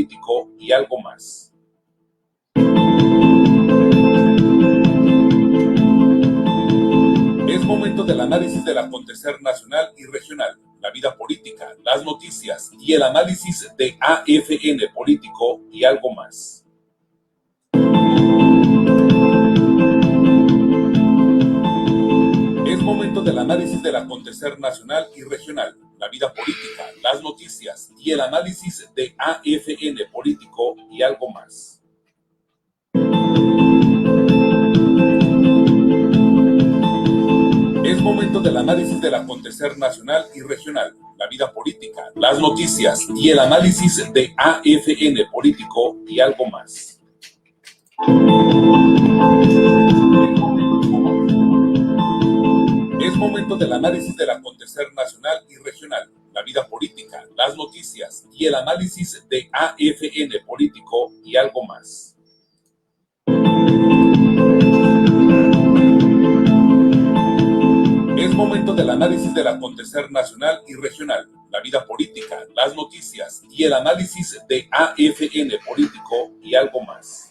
político y algo más. Es momento del análisis del acontecer nacional y regional, la vida política, las noticias y el análisis de AFN político y algo más. Es momento del análisis del acontecer nacional y regional, la vida política, las noticias y el análisis de AFN político y algo más. Es momento del análisis del acontecer nacional y regional, la vida política, las noticias y el análisis de AFN político y algo más. Es momento del análisis del acontecer nacional y regional, la vida política, las noticias y el análisis de AFN político y algo más. Es momento del análisis del acontecer nacional y regional, la vida política, las noticias y el análisis de AFN político y algo más.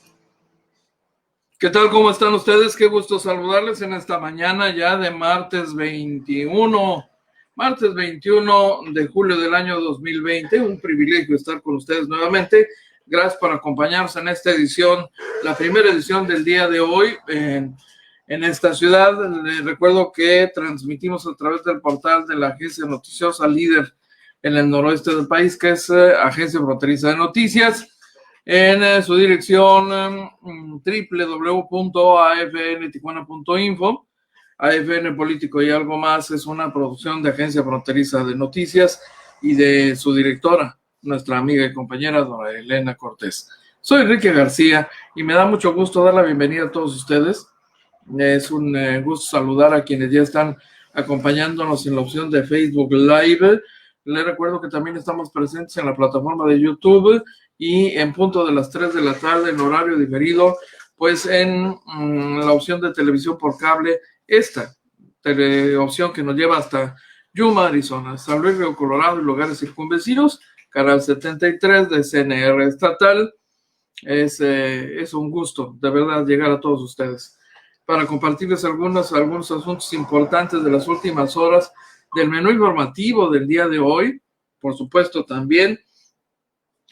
¿Qué tal? ¿Cómo están ustedes? Qué gusto saludarles en esta mañana ya de martes 21 de julio del año 2020. Un privilegio estar con ustedes nuevamente. Gracias por acompañarnos en esta edición, la primera edición del día de hoy en esta ciudad. Les recuerdo que transmitimos a través del portal de la agencia noticiosa líder en el noroeste del país, que es Agencia Fronteriza de Noticias, en su dirección www.afntijuana.info. AFN Político y algo más es una producción de Agencia Fronteriza de Noticias y de su directora, nuestra amiga y compañera Dora Elena Cortés. Soy Enrique García y me da mucho gusto dar la bienvenida a todos ustedes. Es un gusto saludar a quienes ya están acompañándonos en la opción de Facebook Live. Les recuerdo que también estamos presentes en la plataforma de YouTube y en punto de las 3 de la tarde en horario diferido, pues en la opción de televisión por cable, esta opción que nos lleva hasta Yuma, Arizona, San Luis Río Colorado y lugares circunvecinos, canal 73 de CNR estatal. Es un gusto, de verdad, llegar a todos ustedes para compartirles algunos asuntos importantes de las últimas horas del menú informativo del día de hoy, por supuesto también,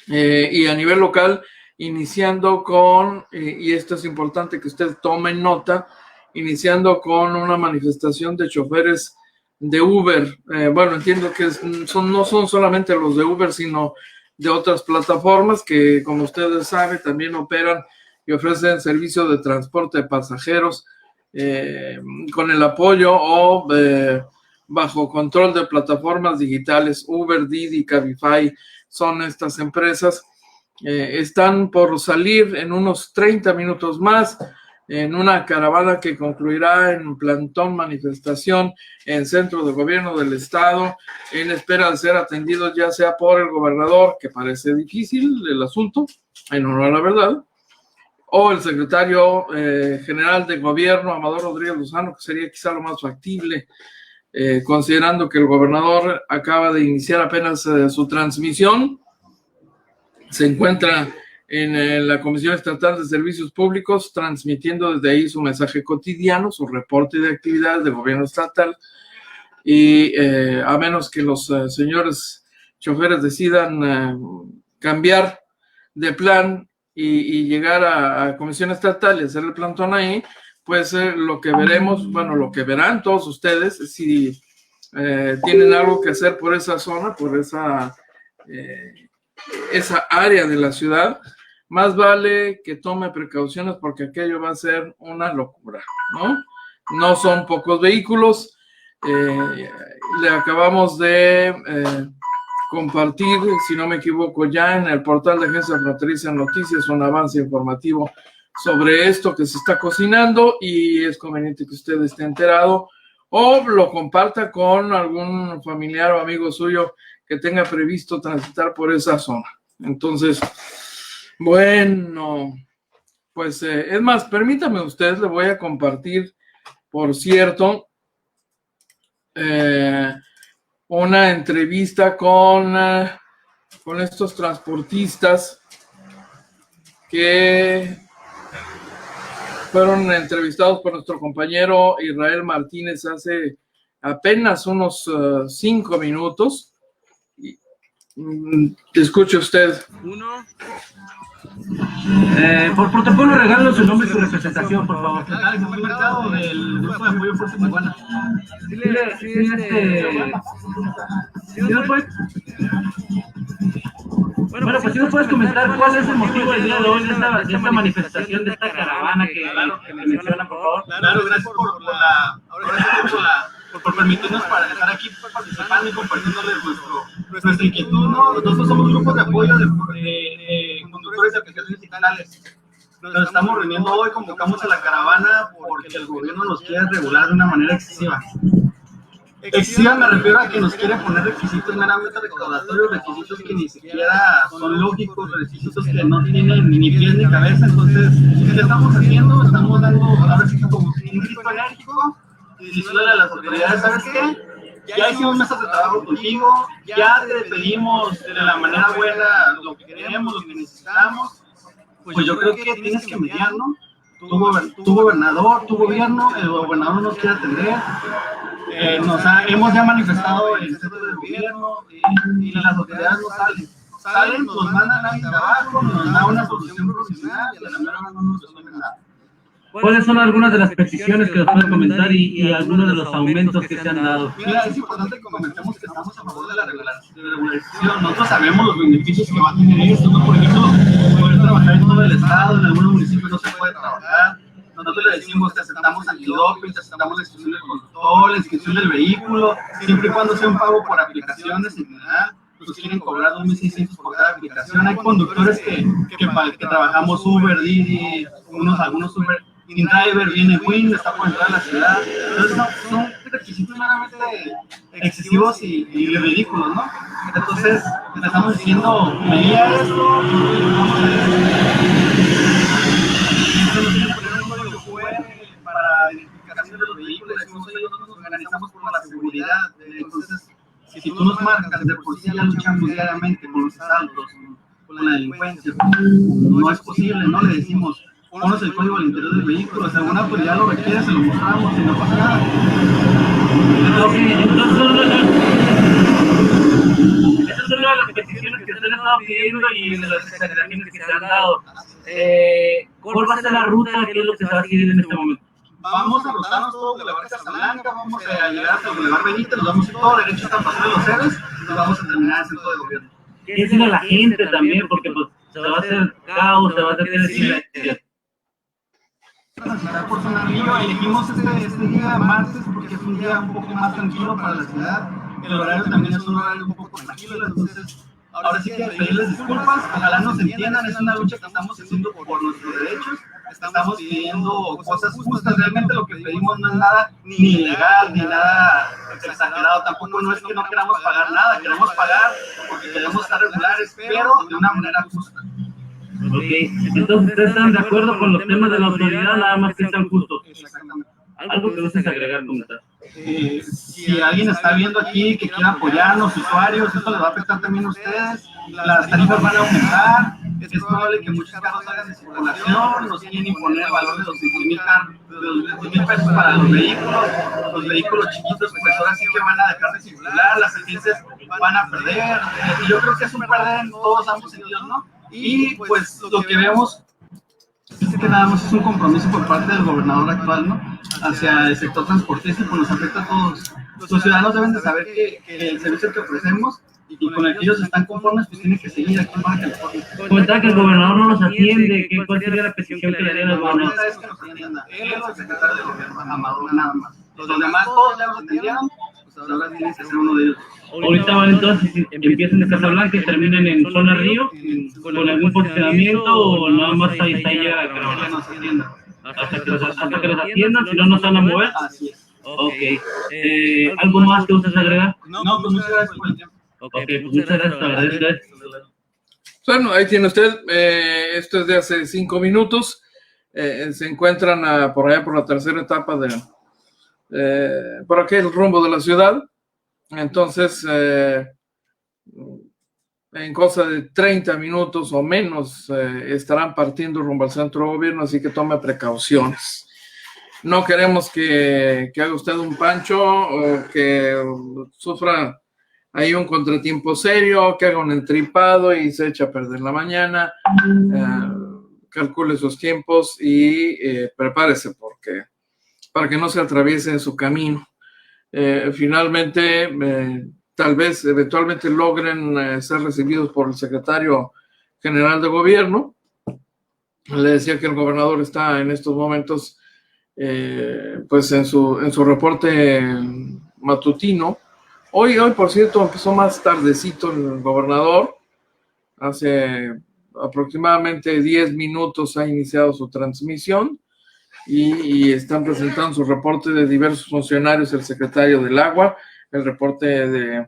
y a nivel local, iniciando con, y esto es importante que usted tome nota, iniciando con una manifestación de choferes de Uber. Bueno, entiendo que no son solamente los de Uber, sino de otras plataformas que, como ustedes saben, también operan y ofrecen servicio de transporte de pasajeros con el apoyo o bajo control de plataformas digitales. Uber, Didi, Cabify son estas empresas. Están por salir en unos 30 minutos más en una caravana que concluirá en plantón manifestación en centro de gobierno del estado, en espera de ser atendidos ya sea por el gobernador, que parece difícil el asunto, en honor a la verdad, o el secretario general de gobierno, Amador Rodríguez Lozano, que sería quizá lo más factible, considerando que el gobernador acaba de iniciar apenas su transmisión. Se encuentra en la Comisión Estatal de Servicios Públicos, transmitiendo desde ahí su mensaje cotidiano, su reporte de actividades del gobierno estatal, y a menos que los señores choferes decidan cambiar de plan y llegar a Comisión Estatal y hacer el plantón ahí, pues lo que veremos, bueno, lo que verán todos ustedes, si tienen algo que hacer por esa zona, por esa área de la ciudad, más vale que tome precauciones porque aquello va a ser una locura, ¿no? No son pocos vehículos. Le acabamos de compartir, si no me equivoco, ya en el portal de Agencia Fronteriza Noticias un avance informativo sobre esto que se está cocinando, y es conveniente que usted esté enterado o lo comparta con algún familiar o amigo suyo que tenga previsto transitar por esa zona. Entonces, bueno, pues es más, permítame usted, le voy a compartir, por cierto, una entrevista con estos transportistas que fueron entrevistados por nuestro compañero Israel Martínez hace apenas unos 5 minutos. Escuche usted. Por protocolo, regalo su nombre y su representación, por favor. Muy Mercado del Grupo de Apoyo Fuerza Tijuana. Bueno, pues si nos puedes comentar cuál es el motivo del día de hoy de esta manifestación, de esta caravana que mencionan, por favor. Claro, gracias por permitirnos para estar aquí participando y compartiéndoles nuestra inquietud, ¿no? Nosotros somos grupos de apoyo de conductores de aplicaciones digitales. Nos estamos reuniendo hoy, convocamos a la caravana porque el gobierno nos quiere regular de una manera excesiva. Excesiva me refiero a que nos quiere poner requisitos meramente recaudatorios, requisitos que ni siquiera son lógicos, requisitos que no tienen ni pies ni cabeza. Entonces, ¿qué estamos haciendo? Estamos dando, ahora sí, como un grito enérgico y diciéndole a las autoridades, ¿sabes qué? Ya hicimos mesas de trabajo contigo, ya te pedimos de la manera buena lo que queremos, lo que necesitamos. Pues yo creo que tienes que mediar, ¿no? Tu gobernador, tu gobierno, el gobernador nos quiere atender. Hemos ya manifestado el centro del gobierno y las autoridades no salen, nos mandan a trabajo, nos da una solución profesional y a la mera no nos resuelven nada. ¿Cuáles son algunas de las peticiones que nos pueden comentar y algunos de los aumentos que se han dado? Mira, es importante que comentemos que estamos a favor de la regularización. Nosotros sabemos los beneficios que va a tener esto, ¿no? Por ejemplo, poder trabajar en todo el estado, en algunos municipios no se puede trabajar. Nosotros le decimos que aceptamos antidoping, que aceptamos la inscripción del conductor, la inscripción del vehículo, siempre y cuando sea un pago por aplicaciones en general. Nos quieren cobrar 2.600 por cada aplicación. Hay conductores que trabajamos Uber, Didi, algunos Uber, InDriver, viene Win, está por entrar a la ciudad. Entonces son requisitos meramente excesivos y ridículos, ¿no? Entonces le estamos diciendo, medía esto, para identificación de los vehículos, decimos, oye, nosotros nos organizamos por la seguridad. Entonces, si tú nos marcas, de por sí ya luchamos diariamente con los asaltos, con la delincuencia, no es posible, ¿no? Le decimos, ponos el código al interior del vehículo, si alguna autoridad lo requiere, se lo mostramos y no pasa nada. Esas son las peticiones que ustedes han estado pidiendo y de las exageraciones que se han dado. ¿Cuál va a ser la ruta? ¿Qué es lo que se va a seguir en este momento? Vamos a rotarnos todo el Boulevard Casablanca, vamos a llegar hasta el Boulevard Benítez, nos vamos a ir todo derecho hasta el Paseo de los Héroes y nos vamos a terminar en el centro de gobierno. ¿Qué decir a la gente también? Porque pues, se va a hacer caos, se va a hacer silencio. Por Sonarrillo, elegimos este día martes porque es un día un poco más tranquilo para la ciudad. El horario también es un horario un poco tranquilo, entonces ahora sí que pedirles disculpas, ojalá nos entiendan, es una lucha que estamos haciendo por nuestros derechos, estamos pidiendo cosas justas, realmente lo que pedimos no es nada ni ilegal, ni nada exagerado, tampoco no es que no queramos pagar nada, queremos pagar porque queremos estar regulares, pero de una manera justa. Ok, entonces ustedes están de acuerdo con los temas de la autoridad, nada más que sean justos. Exactamente. Algo que gustes agregar, comentar. Si alguien está viendo aquí que quiera apoyarnos, usuarios, esto les va a afectar también a ustedes, las tarifas van a aumentar, es probable que muchos carros salgan de circulación, nos quieren imponer el valor de 200,000 pesos para los vehículos chiquitos, pues ahora sí que van a dejar de circular, las agencias van a perder, y yo creo que es un perder en todos ambos sentidos, ¿no? Y pues lo que vemos es que nada más es un compromiso por parte del gobernador actual, ¿no? Hacia el sector transportista, pues nos afecta a todos. Los ciudadanos deben de saber que el servicio que ofrecemos y con el que ellos están conformes, pues tiene que seguir aquí en Baja California. Comentaba que el gobernador no los atiende, ¿cuál sería la petición que le harían al gobernador? La es que nos atienda. Él es el secretario de gobierno, Amador, nada más. Los demás todos ya los atendieron, pues ahora tiene que ser uno de ellos. Ahorita van entonces, empiezan de Casablanca y terminan en Zona Río, con algún posicionamiento o nada más ahí llega la caravana. Que nos atienda. Hasta que los atiendan, si no nos van a mover. Así es. Ok. ¿Algo más que ustedes agregar? No, pues muchas gracias por el tiempo. Ok, pues muchas gracias, te agradezco. Bueno, ahí tiene usted, esto es de hace 5 minutos, se encuentran por allá por la tercera etapa por aquel rumbo de la ciudad, entonces en cosa de 30 minutos o menos estarán partiendo rumbo al centro de gobierno, así que tome precauciones. No queremos que haga usted un pancho o que sufra ahí un contratiempo serio, que haga un entripado y se echa a perder la mañana. Calcule sus tiempos y prepárese para que no se atraviese en su camino. Finalmente, tal vez eventualmente logren ser recibidos por el secretario general de gobierno. Le decía que el gobernador está en estos momentos pues en su reporte matutino. Hoy, por cierto, empezó más tardecito el gobernador. Hace aproximadamente 10 minutos ha iniciado su transmisión y están presentando su reporte de diversos funcionarios, el secretario del Agua, el reporte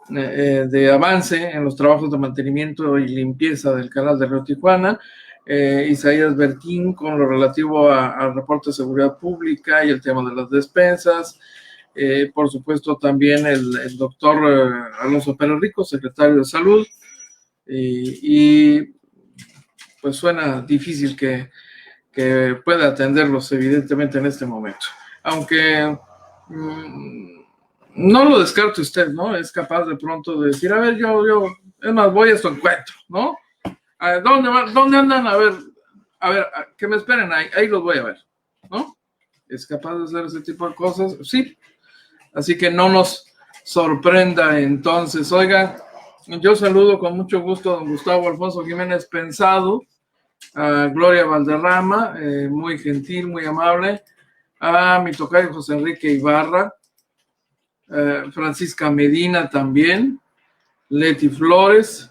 de avance en los trabajos de mantenimiento y limpieza del canal de Río Tijuana, Isaías Bertín con lo relativo al reporte de seguridad pública y el tema de las despensas, por supuesto también el doctor Alonso Pérez Rico, secretario de Salud, y pues suena difícil que pueda atenderlos evidentemente en este momento, aunque no lo descarte usted, ¿no? Es capaz de pronto de decir, a ver, yo es más, voy a su encuentro, ¿no? ¿Dónde andan? A ver, que me esperen ahí los voy a ver, ¿no? Es capaz de hacer ese tipo de cosas, sí, así que no nos sorprenda entonces. Oiga, yo saludo con mucho gusto a don Gustavo Alfonso Jiménez Pensado, a Gloria Valderrama, muy gentil, muy amable, a mi tocayo José Enrique Ibarra, Francisca Medina también, Leti Flores,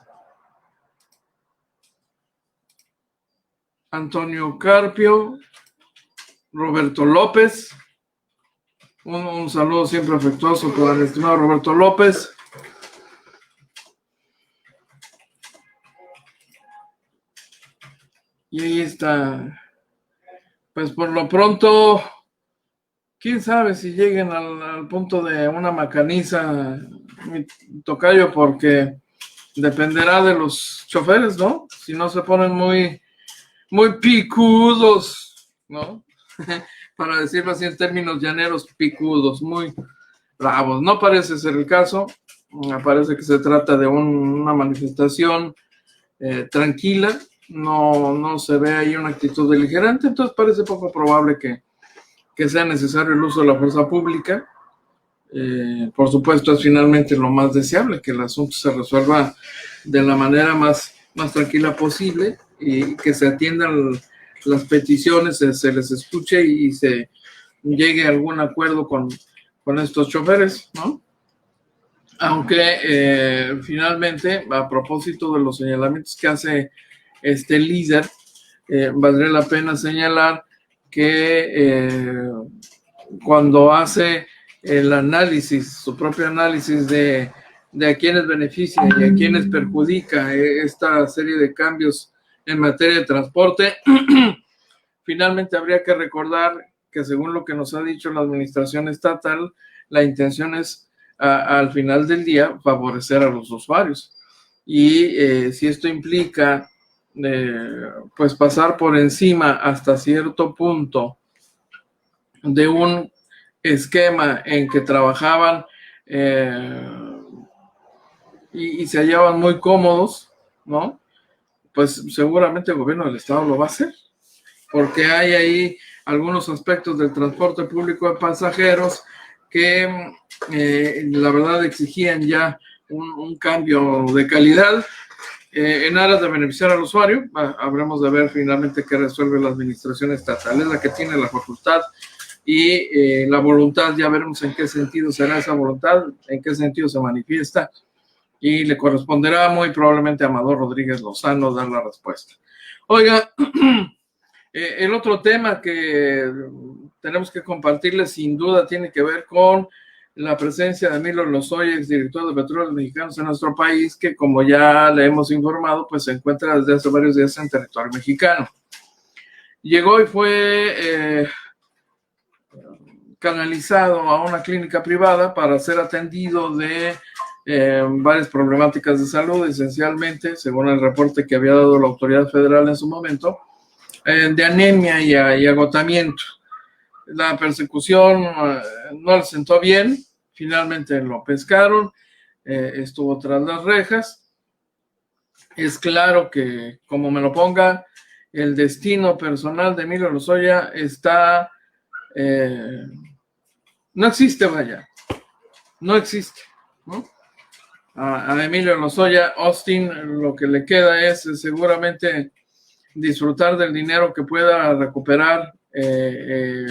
Antonio Carpio, Roberto López, un saludo siempre afectuoso para el estimado Roberto López. Y ahí está, pues por lo pronto, quién sabe si lleguen al punto de una macaniza, mi tocayo, porque dependerá de los choferes, ¿no? Si no se ponen muy picudos, ¿no? Para decirlo así en términos llaneros, picudos, muy bravos. No parece ser el caso, parece que se trata de una manifestación tranquila. No se ve ahí una actitud beligerante, entonces parece poco probable que sea necesario el uso de la fuerza pública. Por supuesto, es finalmente lo más deseable que el asunto se resuelva de la manera más tranquila posible y que se atiendan las peticiones, se les escuche y se llegue a algún acuerdo con estos choferes, ¿no? Aunque finalmente, a propósito de los señalamientos que hace este líder, valdría la pena señalar que cuando hace el análisis, su propio análisis de a quienes beneficia y a quienes perjudica esta serie de cambios en materia de transporte, finalmente habría que recordar que según lo que nos ha dicho la administración estatal, la intención es al final del día favorecer a los usuarios. Y si esto implica pues pasar por encima hasta cierto punto de un esquema en que trabajaban y se hallaban muy cómodos, ¿no? Pues seguramente el gobierno del estado lo va a hacer, porque hay ahí algunos aspectos del transporte público de pasajeros que la verdad exigían ya un cambio de calidad en aras de beneficiar al usuario. Habremos de ver finalmente qué resuelve la administración estatal, es la que tiene la facultad y la voluntad. Ya veremos en qué sentido será esa voluntad, en qué sentido se manifiesta, y le corresponderá muy probablemente a Amador Rodríguez Lozano dar la respuesta. Oiga, el otro tema que tenemos que compartirles sin duda tiene que ver con la presencia de Emilio Lozoya, exdirector de Petróleos Mexicanos en nuestro país, que como ya le hemos informado, pues se encuentra desde hace varios días en territorio mexicano. Llegó y fue canalizado a una clínica privada para ser atendido de varias problemáticas de salud, esencialmente, según el reporte que había dado la autoridad federal en su momento, de anemia y agotamiento. La persecución no le sentó bien, finalmente lo pescaron, estuvo tras las rejas. Es claro que, como me lo ponga, el destino personal de Emilio Lozoya está... no existe, vaya. No existe, ¿no? A Emilio Lozoya Austin lo que le queda es seguramente disfrutar del dinero que pueda recuperar e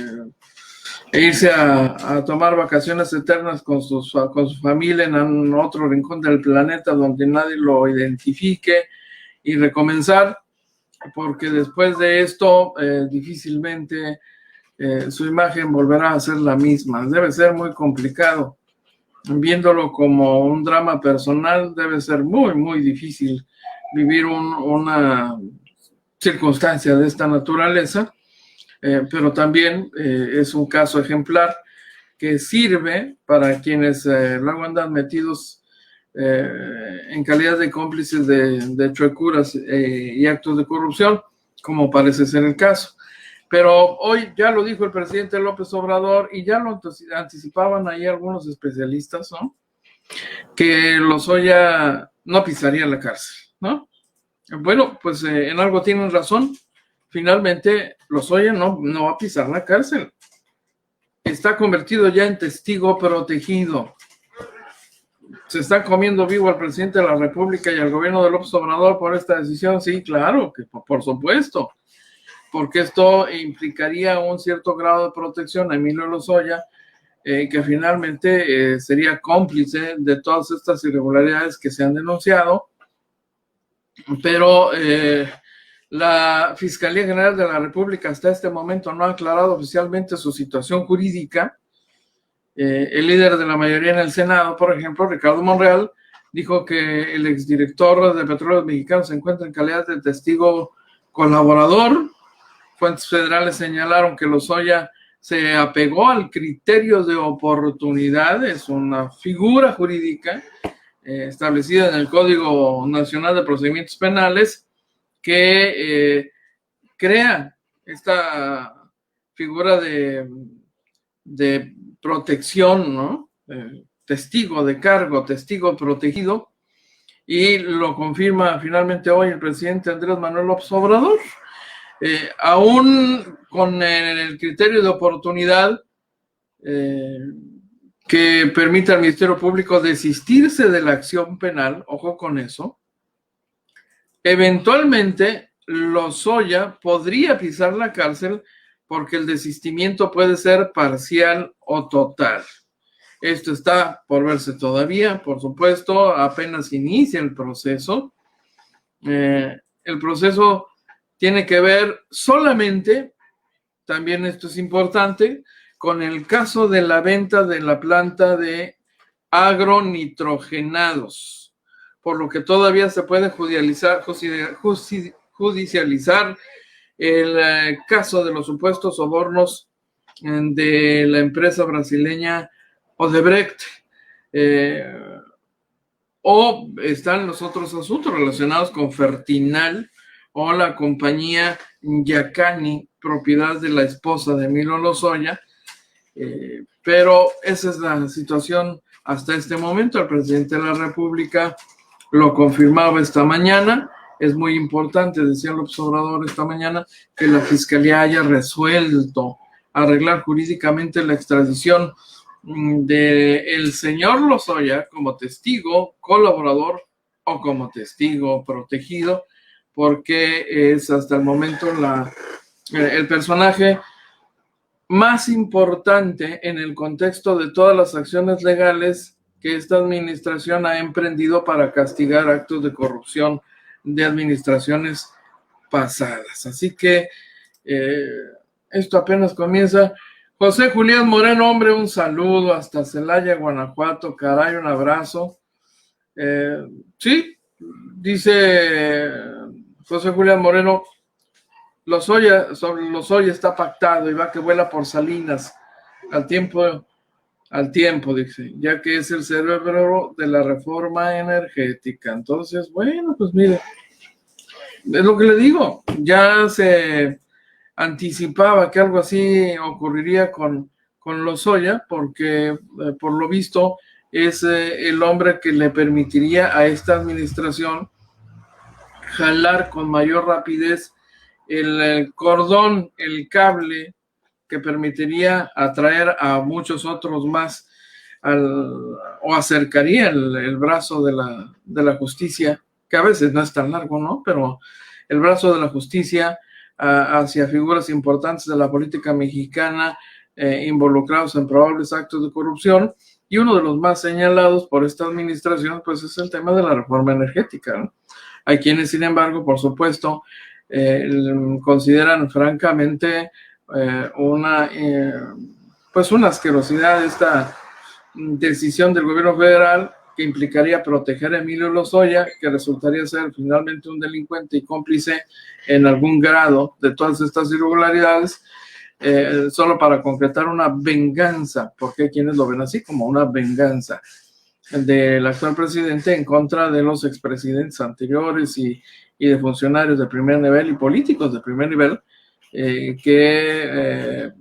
irse a tomar vacaciones eternas con su familia en otro rincón del planeta donde nadie lo identifique y recomenzar, porque después de esto difícilmente su imagen volverá a ser la misma. Debe ser muy complicado. Viéndolo como un drama personal, debe ser muy, muy difícil vivir una circunstancia de esta naturaleza, pero también es un caso ejemplar que sirve para quienes luego andan metidos en calidad de cómplices de chuecuras y actos de corrupción, como parece ser el caso. Pero hoy ya lo dijo el presidente López Obrador y ya lo anticipaban ahí algunos especialistas, ¿no? Que Lozoya no pisaría la cárcel, ¿no? Bueno, pues en algo tienen razón. Finalmente, Lozoya no va a pisar la cárcel. Está convertido ya en testigo protegido. ¿Se está comiendo vivo al presidente de la República y al gobierno de López Obrador por esta decisión? Sí, claro, que por supuesto. Porque esto implicaría un cierto grado de protección a Emilio Lozoya, que finalmente sería cómplice de todas estas irregularidades que se han denunciado, pero la Fiscalía General de la República hasta este momento no ha aclarado oficialmente su situación jurídica. El líder de la mayoría en el Senado, por ejemplo, Ricardo Monreal, dijo que el exdirector de Petróleos Mexicanos se encuentra en calidad de testigo colaborador. Fuentes federales señalaron que Lozoya se apegó al criterio de oportunidad, es una figura jurídica establecida en el Código Nacional de Procedimientos Penales que crea esta figura de protección, ¿no? Testigo de cargo, testigo protegido, y lo confirma finalmente hoy el presidente Andrés Manuel López Obrador. Aún con el criterio de oportunidad que permite al Ministerio Público desistirse de la acción penal, ojo con eso, eventualmente Lozoya podría pisar la cárcel porque el desistimiento puede ser parcial o total. Esto está por verse todavía, por supuesto, apenas inicia el proceso. El proceso tiene que ver solamente, también esto es importante, con el caso de la venta de la planta de agronitrogenados, por lo que todavía se puede judicializar el caso de los supuestos sobornos de la empresa brasileña Odebrecht, o están los otros asuntos relacionados con Fertinal o la compañía Yacani, propiedad de la esposa de Emilio Lozoya, pero esa es la situación hasta este momento. El presidente de la República lo confirmaba esta mañana. Es muy importante, decía López Obrador esta mañana, que la Fiscalía haya resuelto arreglar jurídicamente la extradición del señor Lozoya como testigo colaborador o como testigo protegido, porque es hasta el momento el personaje más importante en el contexto de todas las acciones legales que esta administración ha emprendido para castigar actos de corrupción de administraciones pasadas. Así que esto apenas comienza. José Julián Moreno, hombre, un saludo hasta Celaya, Guanajuato, caray, un abrazo. Sí, dice José Julián Moreno, Lozoya está pactado y va que vuela por Salinas al tiempo al tiempo, dice, ya que es el cerebro de la reforma energética. Entonces, bueno, pues mire, es lo que le digo, ya se anticipaba que algo así ocurriría con Lozoya, porque por lo visto es el hombre que le permitiría a esta administración jalar con mayor rapidez el cordón, el cable que permitiría atraer a muchos otros más o acercaría el brazo de la justicia, que a veces no es tan largo, ¿no? Pero el brazo de la justicia hacia figuras importantes de la política mexicana involucrados en probables actos de corrupción, y uno de los más señalados por esta administración pues es el tema de la reforma energética, ¿no? Hay quienes, sin embargo, por supuesto, consideran francamente una asquerosidad esta decisión del gobierno federal, que implicaría proteger a Emilio Lozoya, que resultaría ser finalmente un delincuente y cómplice en algún grado de todas estas irregularidades, solo para concretar una venganza, porque hay quienes lo ven así, como una venganza del actual presidente en contra de los expresidentes anteriores y de funcionarios de primer nivel y políticos de primer nivel, que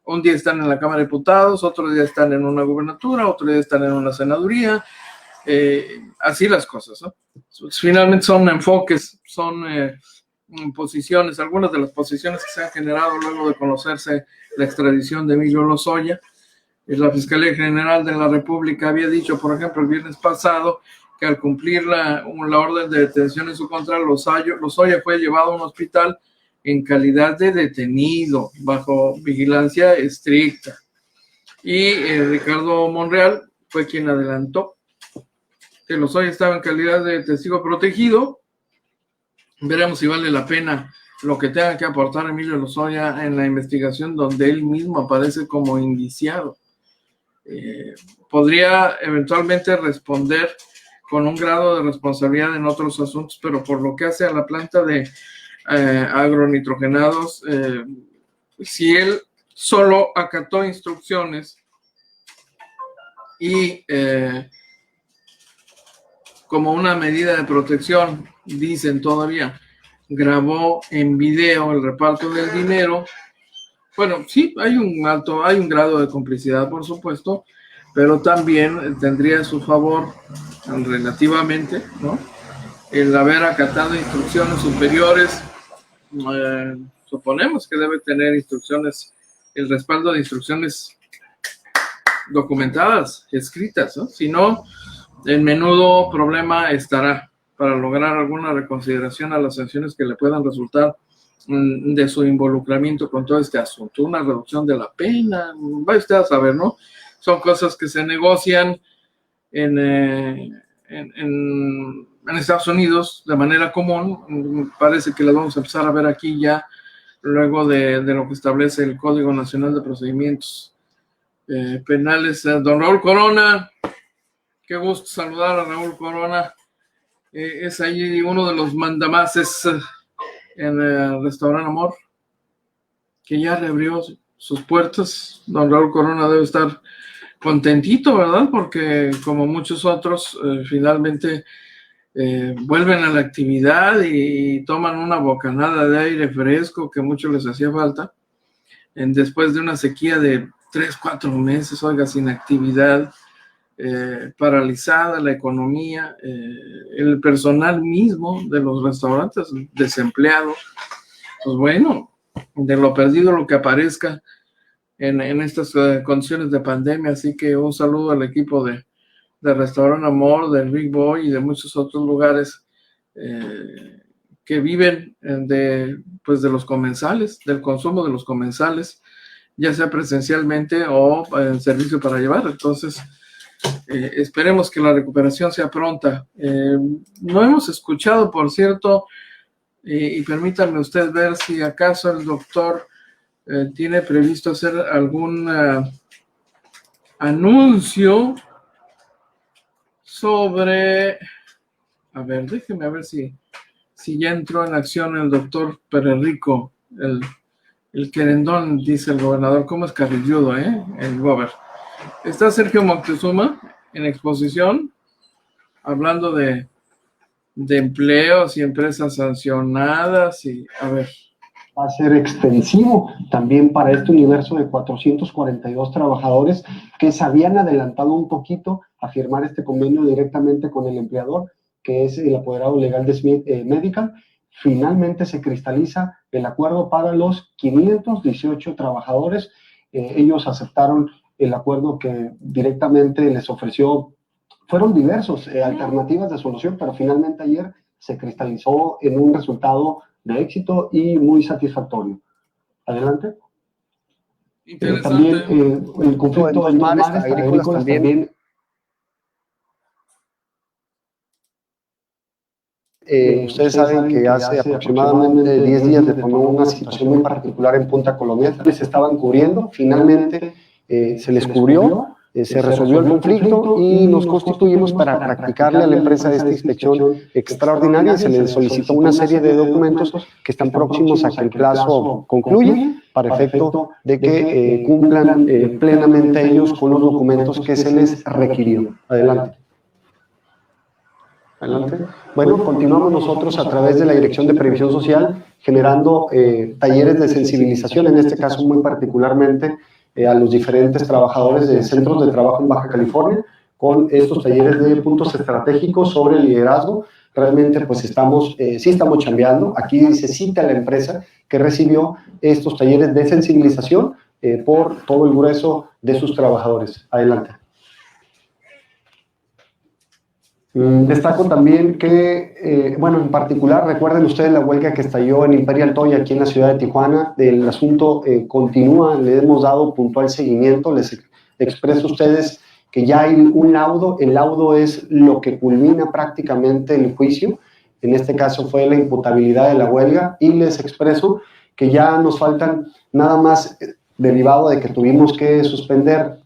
un día están en la Cámara de Diputados, otro día están en una gubernatura, otro día están en una senaduría, así las cosas, ¿no? Finalmente son enfoques, son posiciones, algunas de las posiciones que se han generado luego de conocerse la extradición de Emilio Lozoya. La Fiscalía General de la República había dicho, por ejemplo, el viernes pasado, que al cumplir la orden de detención en su contra, Lozoya fue llevado a un hospital en calidad de detenido, bajo vigilancia estricta. Y Ricardo Monreal fue quien adelantó que Lozoya estaba en calidad de testigo protegido. Veremos si vale la pena lo que tenga que aportar Emilio Lozoya en la investigación donde él mismo aparece como indiciado. Podría eventualmente responder con un grado de responsabilidad en otros asuntos, pero por lo que hace a la planta de agronitrogenados, si él solo acató instrucciones y como una medida de protección, dicen todavía, grabó en video el reparto del dinero. Bueno, sí, hay un grado de complicidad, por supuesto, pero también tendría a su favor, relativamente, ¿no?, el haber acatado instrucciones superiores. Suponemos que debe tener instrucciones, el respaldo de instrucciones documentadas, escritas, ¿no? Si no, en menudo problema estará para lograr alguna reconsideración a las sanciones que le puedan resultar de su involucramiento con todo este asunto, una reducción de la pena, vaya usted a saber, ¿no? Son cosas que se negocian en Estados Unidos de manera común. Parece que las vamos a empezar a ver aquí ya, luego de lo que establece el Código Nacional de Procedimientos Penales. Don Raúl Corona, qué gusto saludar a Raúl Corona. Es ahí uno de los mandamases en el Restaurante Amor, que ya reabrió sus puertas. Don Raúl Corona debe estar contentito, ¿verdad? Porque como muchos otros, finalmente vuelven a la actividad y toman una bocanada de aire fresco que mucho les hacía falta, después de una sequía de 3-4 meses, oiga, sin actividad, paralizada la economía, el personal mismo de los restaurantes desempleado. Pues bueno, de lo perdido lo que aparezca en estas condiciones de pandemia. Así que un saludo al equipo de Restaurante Amor, del Big Boy y de muchos otros lugares que viven de los comensales, del consumo de los comensales, ya sea presencialmente o en servicio para llevar. Entonces, esperemos que la recuperación sea pronta. No hemos escuchado, por cierto, y permítanme usted ver si acaso el doctor tiene previsto hacer algún anuncio sobre, a ver, déjeme ver si ya entró en acción el doctor Pererrico, el querendón, dice el gobernador. ¿Cómo es carrilludo, el gober? Está Sergio Moctezuma en exposición, hablando de empleos y empresas sancionadas y, a ver. Va a ser extensivo también para este universo de 442 trabajadores que se habían adelantado un poquito a firmar este convenio directamente con el empleador, que es el apoderado legal de Smith Medical. Finalmente se cristaliza el acuerdo para los 518 trabajadores. Ellos aceptaron el acuerdo que directamente les ofreció. Fueron diversos alternativas de solución, pero finalmente ayer se cristalizó en un resultado de éxito y muy satisfactorio. Adelante. También el conflicto de los mares agrícolas también. Ustedes saben que hace aproximadamente 10 días le tomó una situación muy particular en Punta Colombiana. Les estaban cubriendo, finalmente se les cubrió, se resolvió el conflicto y nos constituimos para practicarle a la empresa esta inspección extraordinaria. Se les solicitó una serie de documentos que están próximos a que el plazo concluya para efecto de que cumplan plenamente ellos con los documentos que se les requirió. Adelante. Adelante. Bueno, continuamos nosotros a través de la Dirección de Previsión Social generando talleres de sensibilización, en este caso muy particularmente a los diferentes trabajadores de centros de trabajo en Baja California, con estos talleres de puntos estratégicos sobre el liderazgo. Realmente pues sí estamos chambeando. Aquí se cita la empresa que recibió estos talleres de sensibilización por todo el grueso de sus trabajadores. Adelante. Destaco también que, bueno, en particular, recuerden ustedes la huelga que estalló en Imperial Toy aquí en la ciudad de Tijuana. El asunto continúa, le hemos dado puntual seguimiento. Les expreso a ustedes que ya hay un laudo. El laudo es lo que culmina prácticamente el juicio. En este caso fue la imputabilidad de la huelga. Y les expreso que ya nos faltan nada más, derivado de que tuvimos que suspender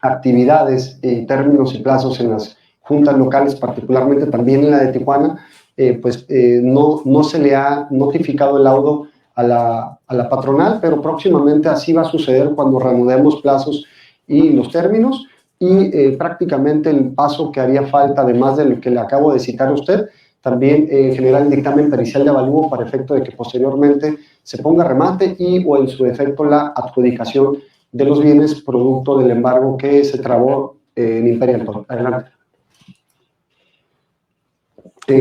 actividades, términos y plazos en las juntas locales, particularmente también en la de Tijuana, no se le ha notificado el laudo a la patronal, pero próximamente así va a suceder cuando reanudemos plazos y los términos, y prácticamente el paso que haría falta, además de lo que le acabo de citar a usted, también generar el dictamen pericial de avalúo para efecto de que posteriormente se ponga remate y o en su defecto la adjudicación de los bienes producto del embargo que se trabó en Imperial Toy. Adelante.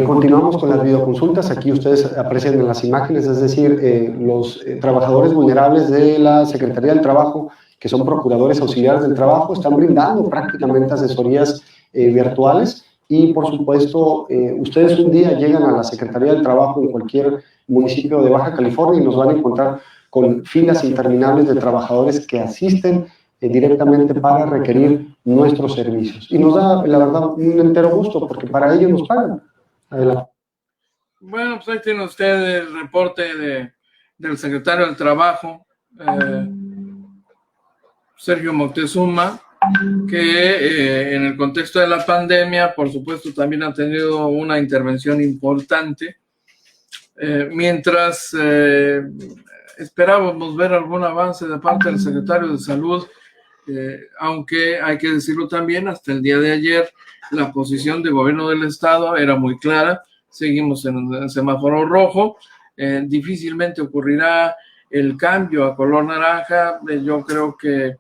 Continuamos con las videoconsultas. Aquí ustedes aprecian en las imágenes, es decir, los trabajadores vulnerables de la Secretaría del Trabajo, que son procuradores auxiliares del trabajo, están brindando prácticamente asesorías virtuales y, por supuesto, ustedes un día llegan a la Secretaría del Trabajo en cualquier municipio de Baja California y nos van a encontrar con filas interminables de trabajadores que asisten directamente para requerir nuestros servicios. Y nos da, la verdad, un entero gusto porque para ello nos pagan. Adelante. Bueno, pues ahí tiene usted el reporte del secretario del Trabajo, Sergio Moctezuma, que en el contexto de la pandemia, por supuesto, también ha tenido una intervención importante. Mientras esperábamos ver algún avance de parte del secretario de Salud, aunque hay que decirlo también, hasta el día de ayer la posición del gobierno del estado era muy clara. Seguimos en el semáforo rojo, difícilmente ocurrirá el cambio a color naranja. Yo creo que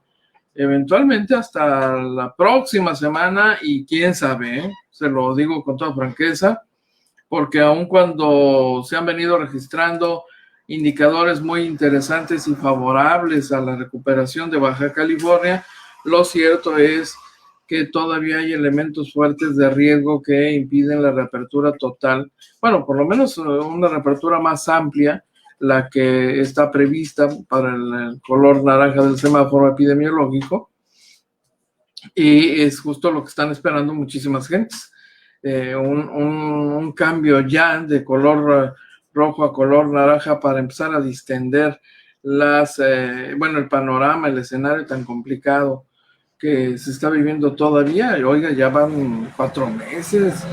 eventualmente hasta la próxima semana, y quién sabe, se lo digo con toda franqueza, porque aun cuando se han venido registrando indicadores muy interesantes y favorables a la recuperación de Baja California, lo cierto es que todavía hay elementos fuertes de riesgo que impiden la reapertura total, bueno, por lo menos una reapertura más amplia, la que está prevista para el color naranja del semáforo epidemiológico, y es justo lo que están esperando muchísimas gentes, un cambio ya de color rojo a color naranja para empezar a distender el panorama, el escenario tan complicado que se está viviendo todavía. Oiga, ya van 4 meses.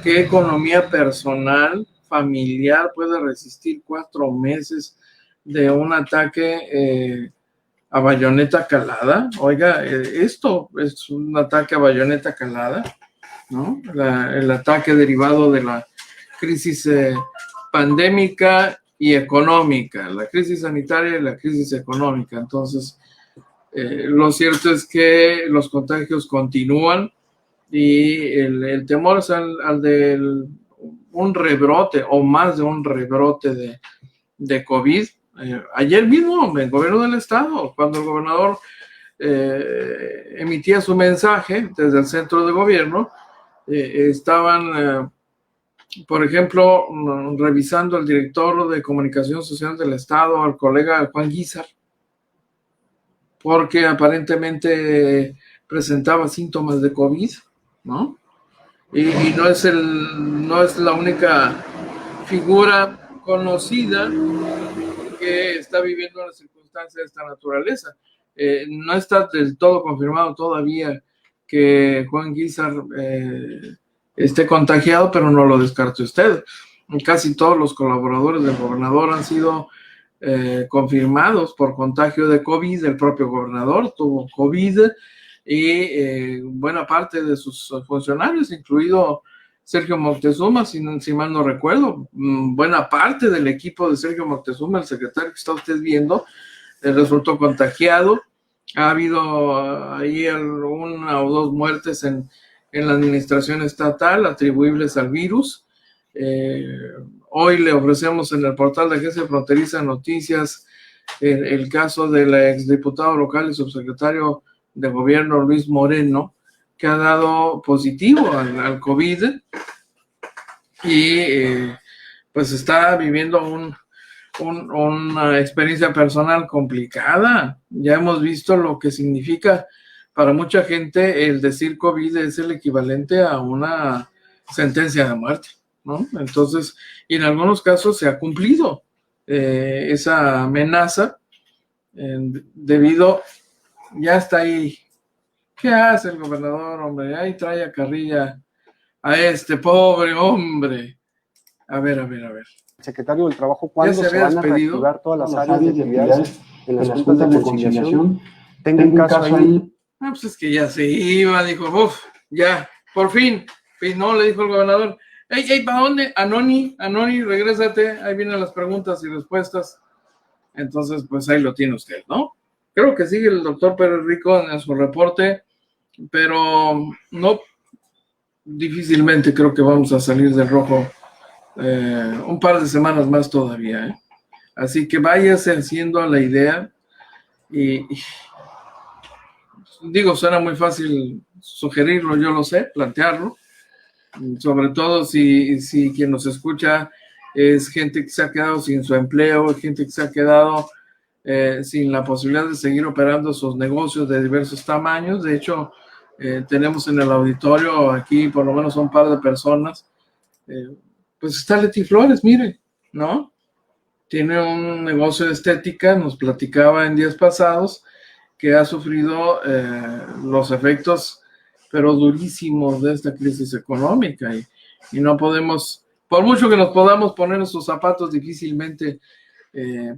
¿Qué economía personal, familiar puede resistir 4 meses de un ataque a bayoneta calada. Oiga, esto es un ataque a bayoneta calada, ¿no? El ataque derivado de la crisis pandémica y económica, la crisis sanitaria y la crisis económica. Entonces, lo cierto es que los contagios continúan y el temor es al de un rebrote o más de un rebrote de COVID. Ayer mismo, en el gobierno del estado, cuando el gobernador emitía su mensaje desde el centro de gobierno, estaban, por ejemplo, revisando al director de comunicación social del estado, al colega Juan Guízar, porque aparentemente presentaba síntomas de COVID, ¿no? Y no es la única figura conocida que está viviendo una circunstancia de esta naturaleza. No está del todo confirmado todavía que Juan Guízar esté contagiado, pero no lo descarte usted. Casi todos los colaboradores del gobernador han sido confirmados por contagio de COVID. El propio gobernador tuvo COVID y buena parte de sus funcionarios, incluido Sergio Moctezuma, si mal no recuerdo, buena parte del equipo de Sergio Moctezuma, el secretario que está usted viendo, resultó contagiado. Ha habido ahí una o dos muertes en la administración estatal atribuibles al virus. Hoy le ofrecemos en el portal de Agencia Fronteriza Noticias el caso del exdiputado local y subsecretario de gobierno Luis Moreno, que ha dado positivo al COVID y pues está viviendo una experiencia personal complicada. Ya hemos visto lo que significa para mucha gente el decir COVID es el equivalente a una sentencia de muerte, ¿no? Entonces, y en algunos casos se ha cumplido esa amenaza debido, ya está ahí. ¿Qué hace el gobernador, hombre? Ahí trae a carrilla a este pobre hombre. A ver. Secretario del Trabajo, ¿cuándo se se van a reactivar todas las áreas de actividades en las juntas de conciliación? Tengo un caso ahí. Pues es que ya se iba, dijo, ya, por fin, no, le dijo el gobernador, hey, ¿para dónde? Anoni, regrésate, ahí vienen las preguntas y respuestas. Entonces, pues ahí lo tiene usted, ¿no? Creo que sigue el doctor Pérez Rico en su reporte, pero no, difícilmente creo que vamos a salir del rojo un par de semanas más todavía, ¿eh? Así que váyase haciendo la idea y digo, suena muy fácil sugerirlo, yo lo sé, plantearlo, sobre todo si quien nos escucha es gente que se ha quedado sin su empleo, gente que se ha quedado sin la posibilidad de seguir operando sus negocios de diversos tamaños. De hecho, tenemos en el auditorio aquí por lo menos un par de personas. Pues está Leti Flores, mire, ¿no? Tiene un negocio de estética, nos platicaba en días pasados que ha sufrido los efectos, pero durísimos, de esta crisis económica y no podemos, por mucho que nos podamos poner en sus zapatos, difícilmente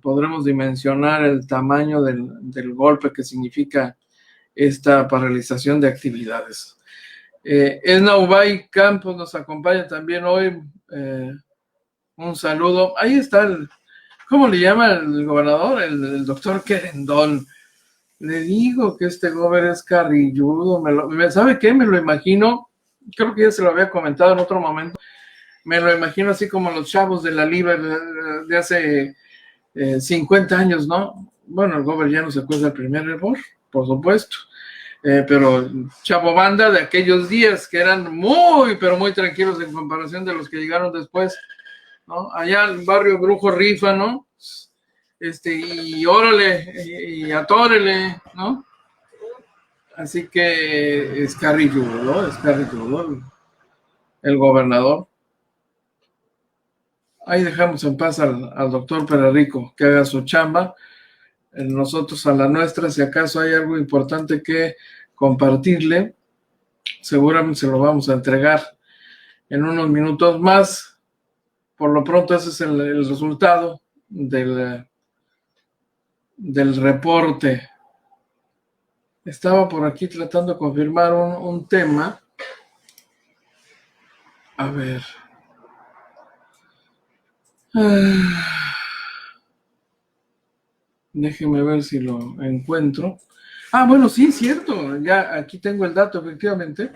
podremos dimensionar el tamaño del golpe que significa esta paralización de actividades. Edna Ubay Campos nos acompaña también hoy. Un saludo. Ahí está ¿cómo le llama el gobernador? El doctor Querendón. Le digo que este gobernador es carrilludo. ¿Sabe qué? Me lo imagino, creo que ya se lo había comentado en otro momento, me lo imagino así como los chavos de la Liga de hace 50 años, ¿no? Bueno, el gobernador ya no se acuerda del primer error, por supuesto, pero chavo banda de aquellos días que eran muy, pero muy tranquilos en comparación de los que llegaron después, ¿no? Allá el barrio Brujo rifa, ¿no? Y órale, y atórele, ¿no? Así que es carrilludo, ¿no? Es carrilludo el gobernador. Ahí dejamos en paz al doctor Pérez Rico, que haga su chamba, nosotros a la nuestra. Si acaso hay algo importante que compartirle, seguramente se lo vamos a entregar en unos minutos más. Por lo pronto ese es el resultado del reporte Estaba por aquí tratando de confirmar un tema. A ver. Déjeme ver si lo encuentro. Ah, bueno, sí, cierto. Ya aquí tengo el dato, efectivamente.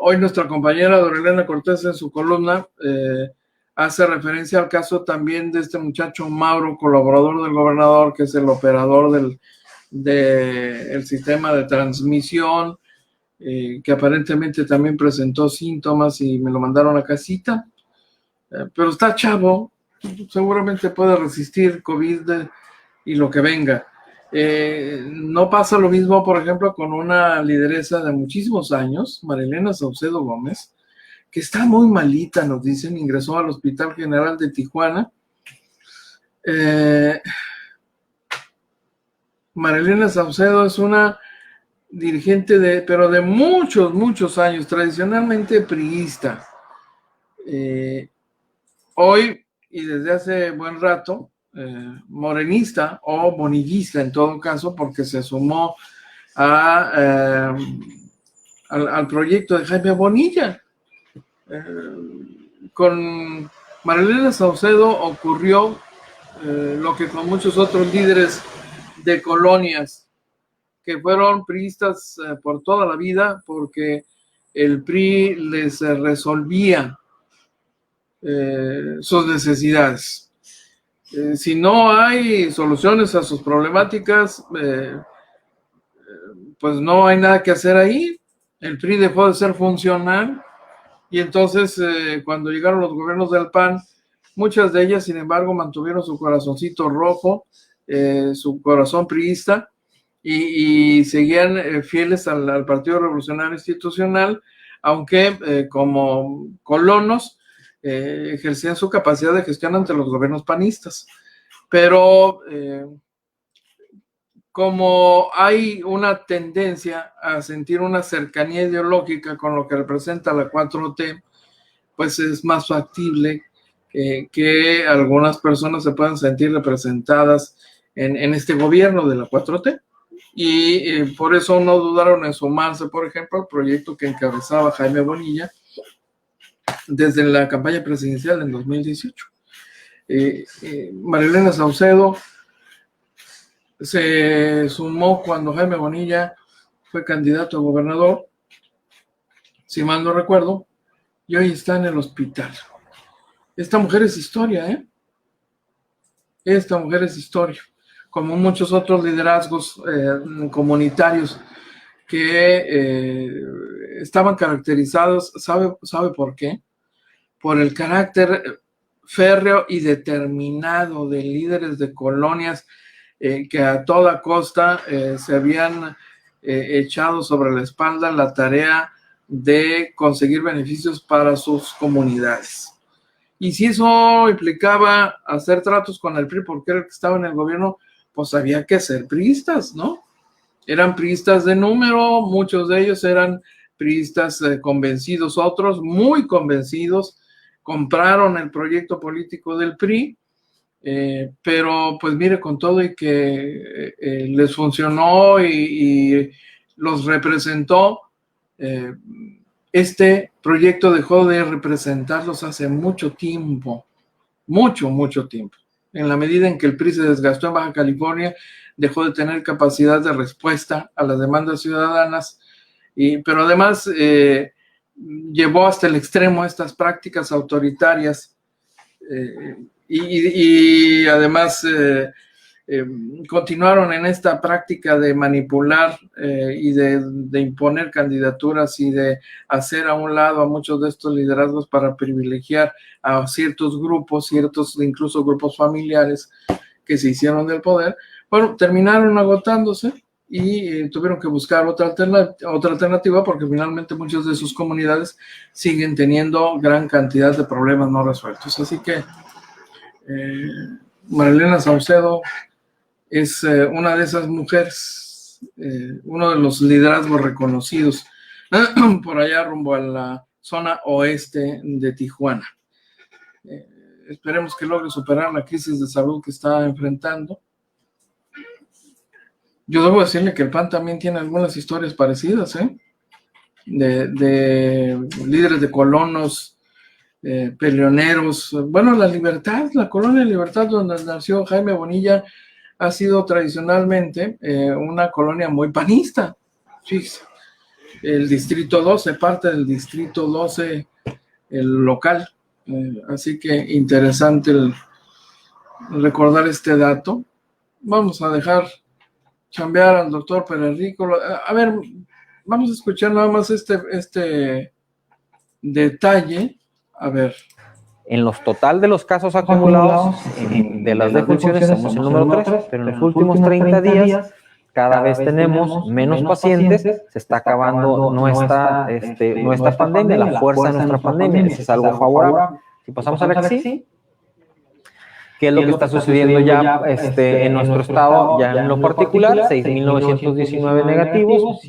Hoy nuestra compañera Dorelena Cortés en su columna hace referencia al caso también de este muchacho Mauro, colaborador del gobernador, que es el operador del sistema de transmisión, que aparentemente también presentó síntomas y me lo mandaron a casita, pero está chavo, seguramente puede resistir COVID y lo que venga. No pasa lo mismo, por ejemplo, con una lideresa de muchísimos años, Marilena Saucedo Gómez, que está muy malita, nos dicen, ingresó al Hospital General de Tijuana. Marilena Saucedo es una dirigente pero de muchos años, tradicionalmente priista. Hoy, y desde hace buen rato, morenista o bonillista en todo caso, porque se sumó al proyecto de Jaime Bonilla. Con Marilena Saucedo ocurrió lo que con muchos otros líderes de colonias que fueron priistas por toda la vida, porque el PRI les resolvía sus necesidades. Si no hay soluciones a sus problemáticas, pues no hay nada que hacer ahí. El PRI dejó de ser funcional y entonces cuando llegaron los gobiernos del PAN, muchas de ellas, sin embargo, mantuvieron su corazoncito rojo, su corazón priista y seguían fieles al Partido Revolucionario Institucional, aunque como colonos ejercían su capacidad de gestión ante los gobiernos panistas. Pero como hay una tendencia a sentir una cercanía ideológica con lo que representa la 4T, pues es más factible que algunas personas se puedan sentir representadas en este gobierno de la 4T. Y por eso no dudaron en sumarse, por ejemplo, al proyecto que encabezaba Jaime Bonilla desde la campaña presidencial en 2018. Marilena Saucedo se sumó cuando Jaime Bonilla fue candidato a gobernador, si mal no recuerdo, y hoy está en el hospital. Esta mujer es historia, ¿eh? Esta mujer es historia, como muchos otros liderazgos comunitarios que estaban caracterizados, ¿sabe por qué? Por el carácter férreo y determinado de líderes de colonias que a toda costa se habían echado sobre la espalda la tarea de conseguir beneficios para sus comunidades. Y si eso implicaba hacer tratos con el PRI porque era el que estaba en el gobierno, pues había que ser priistas, ¿no? Eran priistas de número, muchos de ellos eran priistas convencidos, otros muy convencidos, compraron el proyecto político del PRI, pero pues mire, con todo y que les funcionó y los representó, este proyecto dejó de representarlos hace mucho tiempo, mucho tiempo. En la medida en que el PRI se desgastó en Baja California, dejó de tener capacidad de respuesta a las demandas ciudadanas, pero además llevó hasta el extremo estas prácticas autoritarias y además continuaron en esta práctica de manipular y de imponer candidaturas y de hacer a un lado a muchos de estos liderazgos para privilegiar a ciertos grupos, incluso grupos familiares que se hicieron del poder. Bueno, terminaron agotándose y tuvieron que buscar otra alternativa porque finalmente muchas de sus comunidades siguen teniendo gran cantidad de problemas no resueltos. Así que Marilena Saucedo es una de esas mujeres, uno de los liderazgos reconocidos por allá rumbo a la zona oeste de Tijuana. Esperemos que logre superar la crisis de salud que está enfrentando. Yo debo decirle que el PAN también tiene algunas historias parecidas, ¿eh? De líderes de colonos, peleoneros. Bueno, La Libertad, la colonia Libertad, donde nació Jaime Bonilla, ha sido tradicionalmente una colonia muy panista. Fíjese, el Distrito 12, parte del Distrito 12, el local. Así que interesante recordar este dato. Vamos a dejar chambear al doctor Pérez Rico. A ver, vamos a escuchar nada más este detalle. A ver. En los total de los casos acumulados de las defunciones somos el número 3, pero en los últimos 30 días cada vez tenemos menos pacientes, se está acabando nuestra pandemia, la fuerza de nuestra pandemia, eso es algo favorable. Si pasamos a la que sí, ¿qué es lo que está sucediendo ya en nuestro estado, ya en lo particular? 6.919 negativos,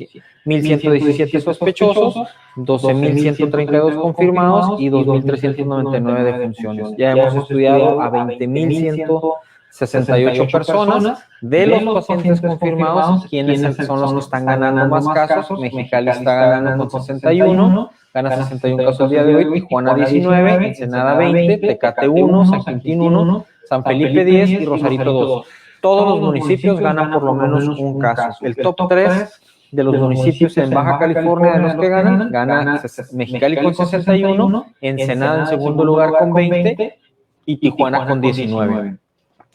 1.117 sospechosos, 12.132 confirmados y 2.399 defunciones. Ya hemos estudiado a 20.168 personas. De los pacientes confirmados, ¿quiénes son los que están ganando más casos? Mexicali está ganando con 61, gana 61 casos el día de hoy, Tijuana 19, Ensenada 20, Tecate 1, San Quintín 1, San Felipe 10 y Rosarito 2. Todos los municipios ganan por lo menos un caso. El top 3 de los municipios en Baja California de los que gana Mexicali con 61, Ensenada en segundo lugar con 20 y Tijuana con 19.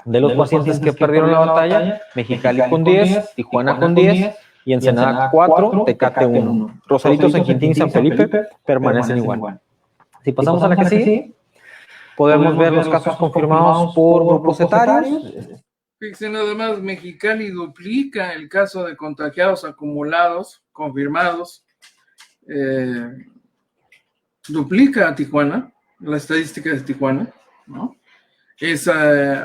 De los pacientes que perdieron la batalla, Mexicali con 10, Tijuana con 10 y Ensenada 4, Tecate 1. Rosarito, San Quintín y San Felipe permanecen igual. Si pasamos a la que sigue, podemos ver los casos confirmados por grupos etarios. Fíjense, nada más, Mexicali duplica el caso de contagiados acumulados, confirmados, duplica a Tijuana, la estadística de Tijuana, ¿no?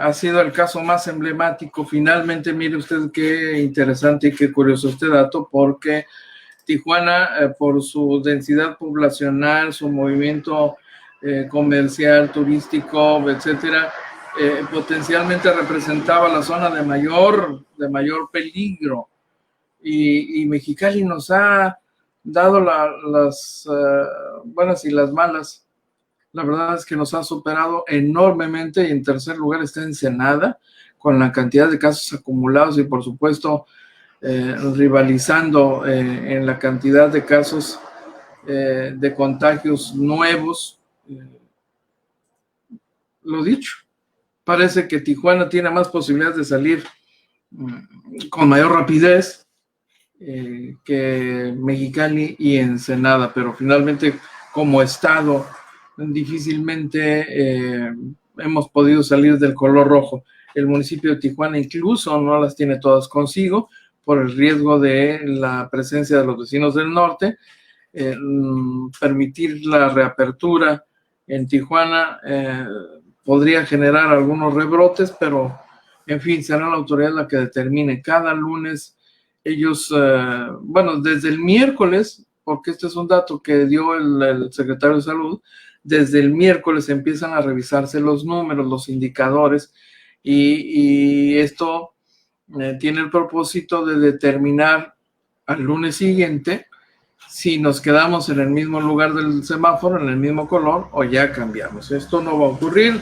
Ha sido el caso más emblemático. Finalmente, mire usted qué interesante y qué curioso este dato, porque Tijuana, por su densidad poblacional, su movimiento comercial, turístico, etcétera, potencialmente representaba la zona de mayor peligro, y Mexicali nos ha dado las buenas y las malas. La verdad es que nos ha superado enormemente, y en tercer lugar está Ensenada, con la cantidad de casos acumulados y por supuesto rivalizando en la cantidad de casos de contagios nuevos. Lo dicho, parece que Tijuana tiene más posibilidades de salir con mayor rapidez que Mexicali y Ensenada, pero finalmente como estado difícilmente hemos podido salir del color rojo. El municipio de Tijuana incluso no las tiene todas consigo por el riesgo de la presencia de los vecinos del norte. Permitir la reapertura en Tijuana podría generar algunos rebrotes, pero en fin, será la autoridad la que determine. Cada lunes ellos, desde el miércoles, porque este es un dato que dio el secretario de Salud, desde el miércoles empiezan a revisarse los números, los indicadores, y esto tiene el propósito de determinar al lunes siguiente si nos quedamos en el mismo lugar del semáforo, en el mismo color, o ya cambiamos. Esto no va a ocurrir.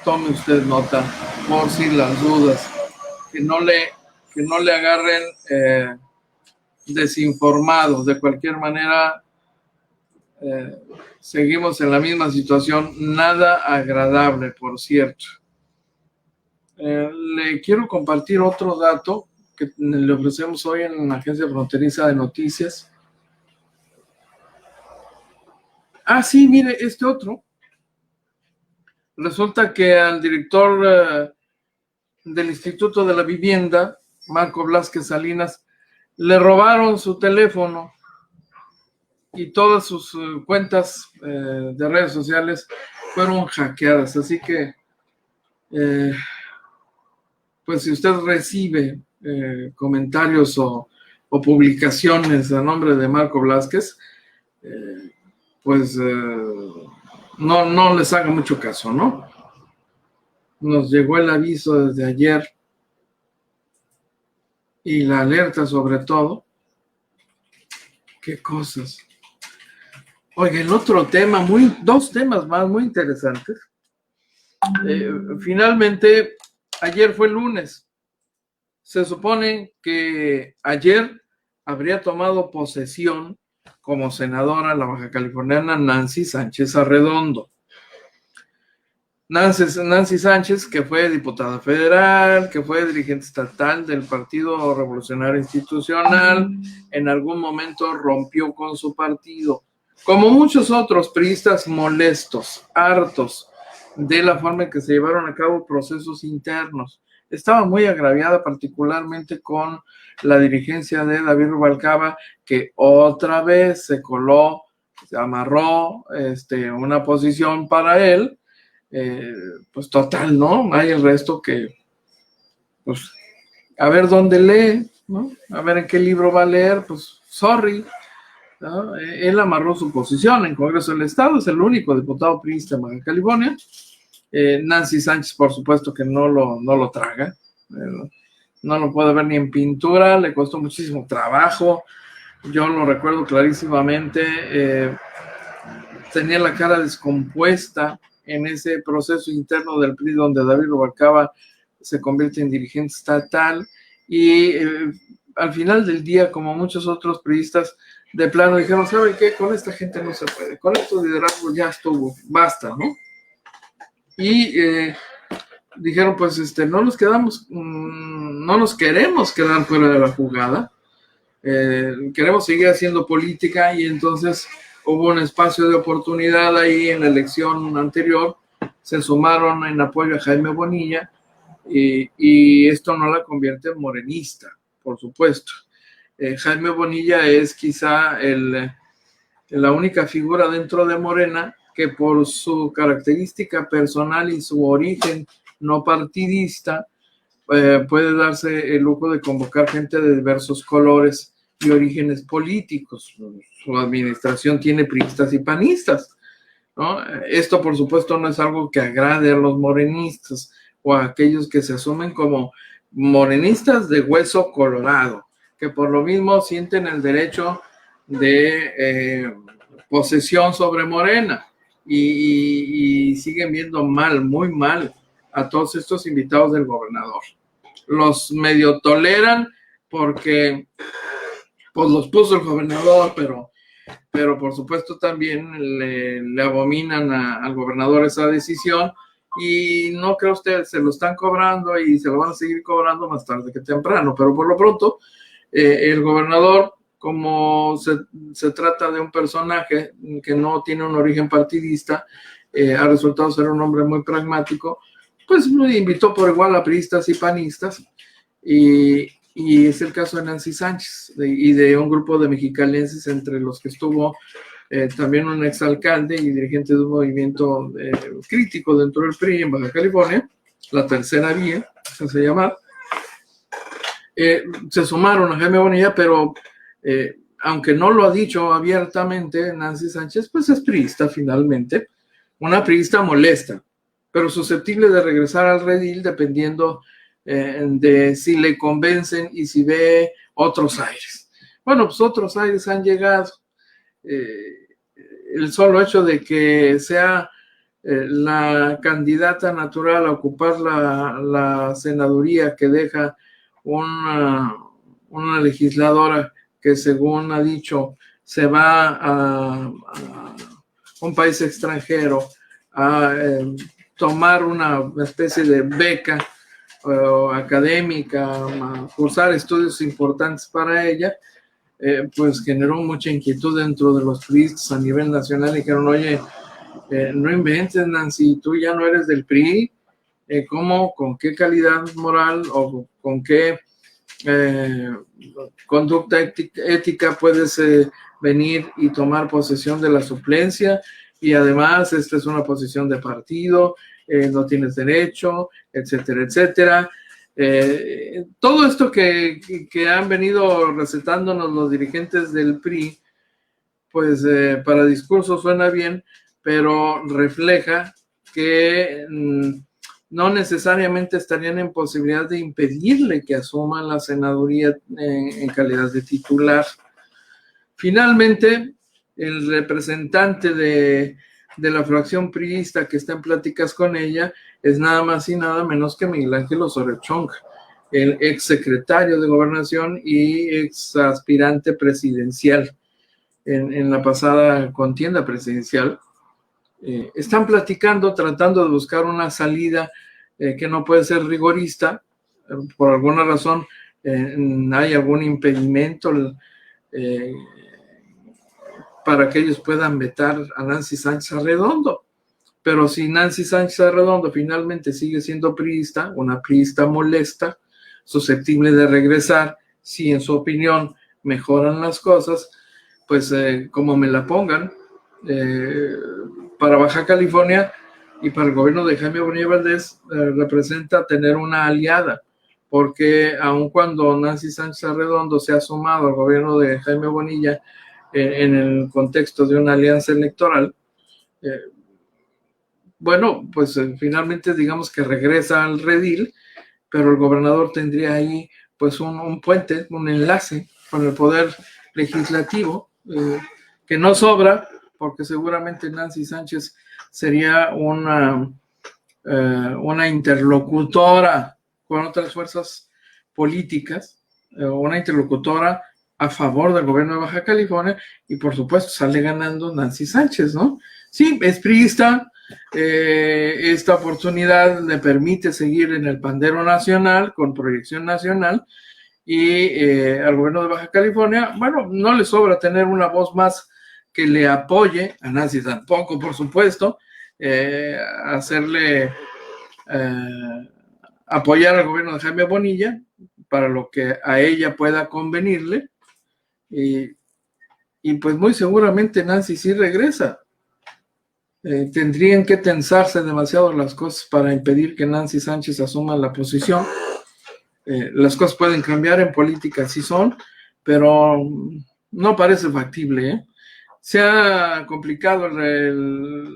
Tome usted nota, por si las dudas, que no le agarren desinformados. De cualquier manera, seguimos en la misma situación, nada agradable, por cierto. Le quiero compartir otro dato que le ofrecemos hoy en la Agencia Fronteriza de Noticias. Sí, mire, este otro. Resulta que al director del Instituto de la Vivienda, Marco Blázquez Salinas, le robaron su teléfono y todas sus cuentas de redes sociales fueron hackeadas. Así que, pues si usted recibe comentarios o publicaciones a nombre de Marco Blázquez, no les haga mucho caso, ¿no? Nos llegó el aviso desde ayer y la alerta sobre todo. Qué cosas. Oiga, el otro tema, dos temas más muy interesantes. Finalmente, ayer fue lunes. Se supone que ayer habría tomado posesión como senadora la baja californiana Nancy Sánchez Arredondo. Nancy Sánchez, que fue diputada federal, que fue dirigente estatal del Partido Revolucionario Institucional, en algún momento rompió con su partido. Como muchos otros priistas molestos, hartos de la forma en que se llevaron a cabo procesos internos. Estaba muy agraviada particularmente con la dirigencia de David Rubalcaba, que otra vez se coló, se amarró una posición para él, pues total, ¿no? Hay el resto que, pues, a ver dónde lee, ¿no? A ver en qué libro va a leer, pues, sorry, ¿no? Él amarró su posición en Congreso del Estado, es el único diputado priista en Baja California. Nancy Sánchez, por supuesto que no lo traga, no lo puede ver ni en pintura, le costó muchísimo trabajo, yo lo recuerdo clarísimamente, tenía la cara descompuesta en ese proceso interno del PRI donde David Rubalcaba se convierte en dirigente estatal y al final del día, como muchos otros priistas, de plano dijeron, ¿saben qué? Con esta gente no se puede, con estos liderazgos ya estuvo, basta, ¿no? Y dijeron, pues no nos queremos quedar fuera de la jugada, queremos seguir haciendo política, y entonces hubo un espacio de oportunidad ahí en la elección anterior, se sumaron en apoyo a Jaime Bonilla, y esto no la convierte en morenista, por supuesto. Jaime Bonilla es quizá la única figura dentro de Morena que por su característica personal y su origen no partidista puede darse el lujo de convocar gente de diversos colores y orígenes políticos. Su administración tiene priistas y panistas, ¿no? Esto, por supuesto, no es algo que agrade a los morenistas o a aquellos que se asumen como morenistas de hueso colorado, que por lo mismo sienten el derecho de posesión sobre Morena y siguen viendo mal, muy mal, a todos estos invitados del gobernador. Los medio toleran porque pues los puso el gobernador, pero por supuesto también le abominan al gobernador esa decisión, y no creo usted, se lo están cobrando y se lo van a seguir cobrando más tarde que temprano, pero por lo pronto el gobernador, como se trata de un personaje que no tiene un origen partidista, ha resultado ser un hombre muy pragmático, pues invitó por igual a priistas y panistas, y es el caso de Nancy Sánchez y de un grupo de mexicalenses, entre los que estuvo también un exalcalde y dirigente de un movimiento crítico dentro del PRI en Baja California, la Tercera Vía, se llama. Se sumaron a Jaime Bonilla, pero aunque no lo ha dicho abiertamente Nancy Sánchez, pues es priista finalmente, una priista molesta, pero susceptible de regresar al redil dependiendo de si le convencen y si ve otros aires. Bueno, pues otros aires han llegado. El solo hecho de que sea la candidata natural a ocupar la senaduría que deja una legisladora que, según ha dicho, se va a un país extranjero a tomar una especie de beca académica, a cursar estudios importantes para ella, pues generó mucha inquietud dentro de los priistas a nivel nacional. Dijeron, oye, no inventes, Nancy, tú ya no eres del PRI, ¿cómo, con qué calidad moral o con qué conducta ética puedes venir y tomar posesión de la suplencia? Y además esta es una posición de partido, no tienes derecho, etcétera, etcétera. Todo esto que han venido recetándonos los dirigentes del PRI, pues para discurso suena bien, pero refleja que no necesariamente estarían en posibilidad de impedirle que asuma la senaduría en calidad de titular. Finalmente, el representante de la fracción priista que está en pláticas con ella es nada más y nada menos que Miguel Ángel Osorio Chong, el ex secretario de Gobernación y ex aspirante presidencial en la pasada contienda presidencial. Están platicando, tratando de buscar una salida que no puede ser rigorista. Por alguna razón hay algún impedimento para que ellos puedan vetar a Nancy Sánchez Arredondo. Pero si Nancy Sánchez Arredondo finalmente sigue siendo priista, una priista molesta, susceptible de regresar, si en su opinión mejoran las cosas, pues como me la pongan, para Baja California y para el gobierno de Jaime Bonilla Valdés representa tener una aliada, porque aun cuando Nancy Sánchez Arredondo se ha sumado al gobierno de Jaime Bonilla en el contexto de una alianza electoral, bueno, pues finalmente digamos que regresa al redil, pero el gobernador tendría ahí pues un puente, un enlace con el poder legislativo, que no sobra, porque seguramente Nancy Sánchez sería una interlocutora con otras fuerzas políticas, una interlocutora a favor del gobierno de Baja California, y por supuesto sale ganando Nancy Sánchez, ¿no? Sí, es priista, esta oportunidad le permite seguir en el pandero nacional, con proyección nacional, y al gobierno de Baja California, bueno, no le sobra tener una voz más que le apoye, a Nancy tampoco, por supuesto, hacerle apoyar al gobierno de Jaime Bonilla para lo que a ella pueda convenirle, y pues muy seguramente Nancy sí regresa. Tendrían que tensarse demasiado las cosas para impedir que Nancy Sánchez asuma la posición. Las cosas pueden cambiar en política, sí son, pero no parece factible, Se ha complicado el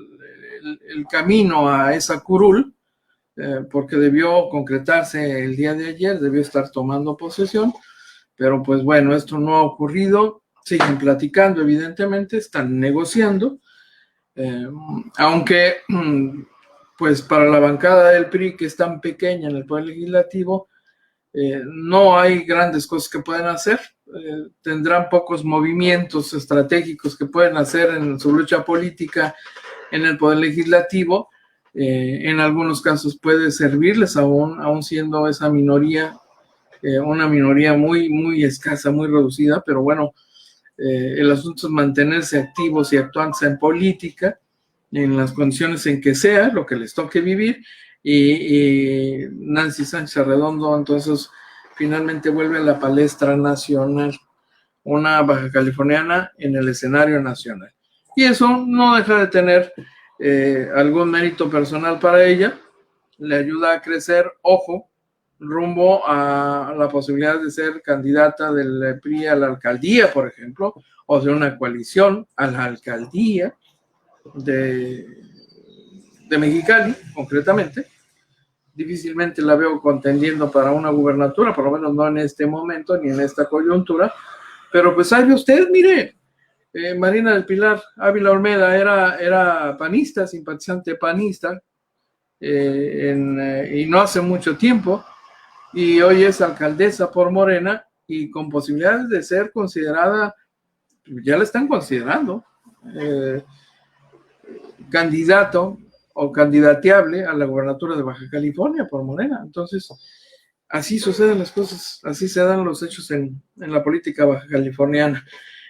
camino a esa curul, porque debió concretarse el día de ayer, debió estar tomando posesión, pero pues bueno, esto no ha ocurrido, siguen platicando evidentemente, están negociando, aunque pues para la bancada del PRI, que es tan pequeña en el Poder Legislativo, no hay grandes cosas que pueden hacer, tendrán pocos movimientos estratégicos que pueden hacer en su lucha política en el Poder Legislativo. En algunos casos puede servirles aún siendo esa minoría, una minoría muy, muy escasa, muy reducida, pero bueno, el asunto es mantenerse activos y actuantes en política, en las condiciones en que sea, lo que les toque vivir, y Nancy Sánchez Arredondo entonces finalmente vuelve a la palestra nacional, una baja californiana en el escenario nacional. Y eso no deja de tener algún mérito personal para ella, le ayuda a crecer, ojo, rumbo a la posibilidad de ser candidata del PRI a la alcaldía, por ejemplo, o de una coalición a la alcaldía de Mexicali, concretamente. Difícilmente la veo contendiendo para una gubernatura, por lo menos no en este momento, ni en esta coyuntura, pero pues sabe usted, mire, Marina del Pilar Ávila Olmeda era panista, simpatizante panista, y no hace mucho tiempo, y hoy es alcaldesa por Morena, y con posibilidades de ser considerada, ya la están considerando, candidato o candidateable a la gubernatura de Baja California por Morena. Entonces, así suceden las cosas, así se dan los hechos en la política baja californiana.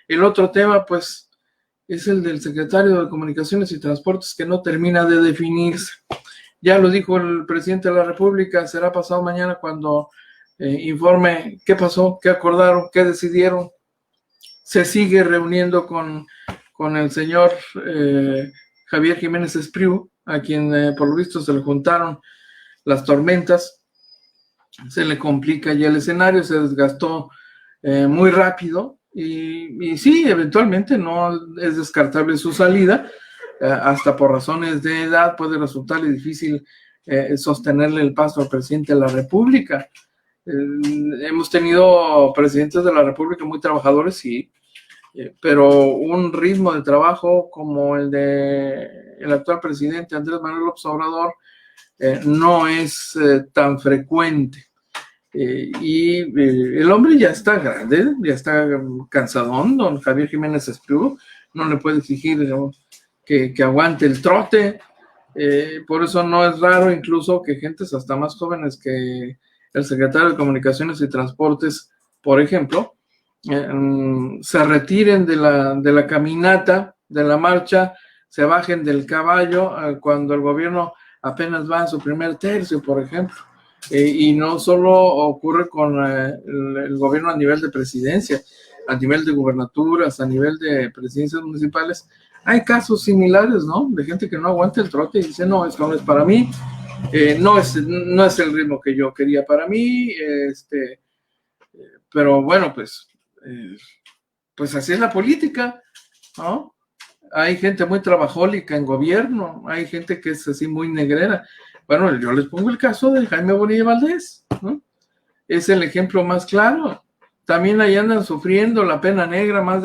El otro tema, pues, es el del secretario de Comunicaciones y Transportes, que no termina de definirse. Ya lo dijo el presidente de la República, será pasado mañana cuando informe qué pasó, qué acordaron, qué decidieron. Se sigue reuniendo con el señor Javier Jiménez Espriu, a quien por lo visto se le juntaron las tormentas, se le complica ya el escenario, se desgastó muy rápido, y sí, eventualmente no es descartable su salida, hasta por razones de edad puede resultarle difícil sostenerle el paso al presidente de la República. Hemos tenido presidentes de la República muy trabajadores, sí, pero un ritmo de trabajo como el de el actual presidente Andrés Manuel López Obrador no es tan frecuente. El hombre ya está grande, ya está cansadón, don Javier Jiménez Espriu, no le puede exigir, ¿no?, que aguante el trote. Por eso no es raro incluso que gentes hasta más jóvenes que el secretario de Comunicaciones y Transportes, por ejemplo, se retiren de la caminata, de la marcha, se bajen del caballo cuando el gobierno apenas va a su primer tercio, por ejemplo. Y no solo ocurre con el gobierno a nivel de presidencia, a nivel de gubernaturas, a nivel de presidencias municipales. Hay casos similares, ¿no? De gente que no aguanta el trote y dice, no, esto no es para mí, no es el ritmo que yo quería para mí, pero bueno, pues así es la política, ¿no? Hay gente muy trabajólica en gobierno, hay gente que es así muy negrera. Bueno, yo les pongo el caso de Jaime Bonilla Valdés, ¿no? Es el ejemplo más claro. También ahí andan sufriendo la pena negra más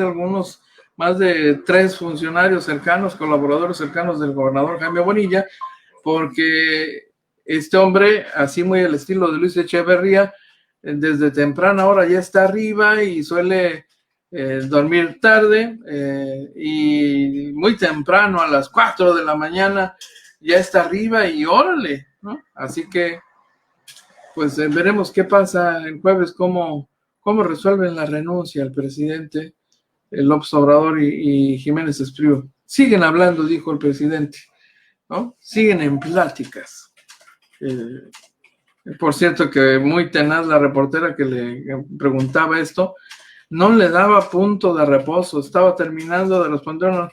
de 3 funcionarios cercanos, colaboradores cercanos del gobernador Jaime Bonilla, porque este hombre, así muy al estilo de Luis Echeverría, desde temprana hora ya está arriba y suele dormir tarde, y muy temprano, a las 4 de la mañana, ya está arriba y órale, ¿no? Así que, pues veremos qué pasa el jueves, cómo resuelven la renuncia al presidente López Obrador y Jiménez Espriu. Siguen hablando, dijo el presidente, ¿no? Siguen en pláticas. Por cierto, que muy tenaz la reportera que le preguntaba esto, no le daba punto de reposo, estaba terminando de responder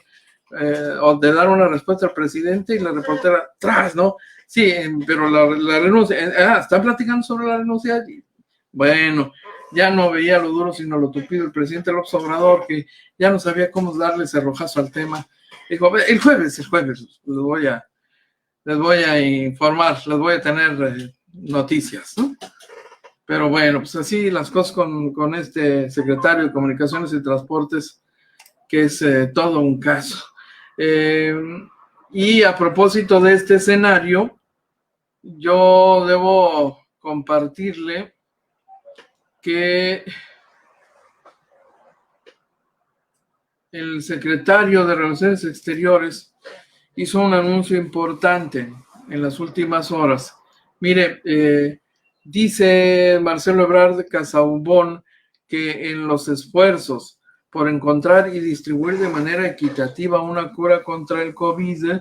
o de dar una respuesta al presidente y la reportera atrás, ¿no? Sí, pero la renuncia, ¿están platicando sobre la renuncia? Bueno, ya no veía lo duro sino lo tupido el presidente López Obrador, que ya no sabía cómo darle cerrojazo al tema. Dijo, el jueves les voy a informar, les voy a tener noticias, ¿no? Pero bueno, pues así las cosas con este secretario de Comunicaciones y Transportes, que es todo un caso. Y a propósito de este escenario, yo debo compartirle que el secretario de Relaciones Exteriores hizo un anuncio importante en las últimas horas. Mire, dice Marcelo Ebrard de Casaubon que en los esfuerzos por encontrar y distribuir de manera equitativa una cura contra el COVID,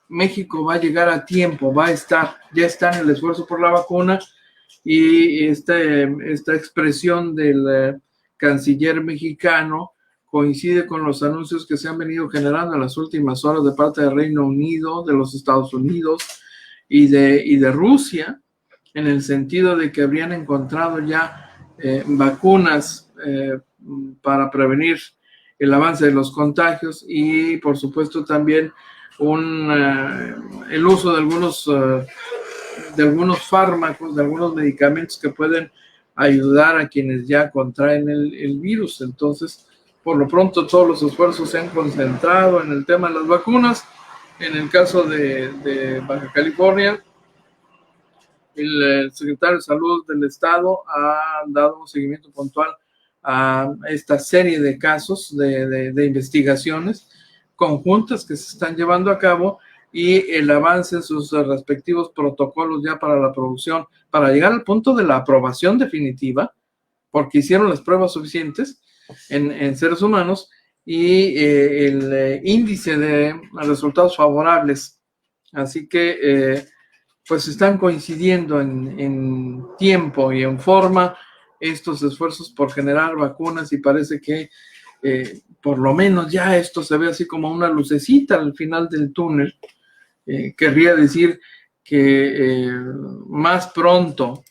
México va a llegar a tiempo, ya está en el esfuerzo por la vacuna, y esta expresión del canciller mexicano coincide con los anuncios que se han venido generando en las últimas horas de parte del Reino Unido, de los Estados Unidos y de Rusia, en el sentido de que habrían encontrado ya vacunas para prevenir el avance de los contagios y, por supuesto, también el uso de algunos fármacos, de algunos medicamentos que pueden ayudar a quienes ya contraen el virus. Entonces, por lo pronto, todos los esfuerzos se han concentrado en el tema de las vacunas. En el caso de Baja California, el secretario de Salud del Estado ha dado un seguimiento puntual a esta serie de casos de investigaciones conjuntas que se están llevando a cabo y el avance en sus respectivos protocolos ya para la producción, para llegar al punto de la aprobación definitiva, porque hicieron las pruebas suficientes en seres humanos y el índice de resultados favorables. Así que pues están coincidiendo en tiempo y en forma estos esfuerzos por generar vacunas y parece que por lo menos ya esto se ve así como una lucecita al final del túnel. Querría decir que más pronto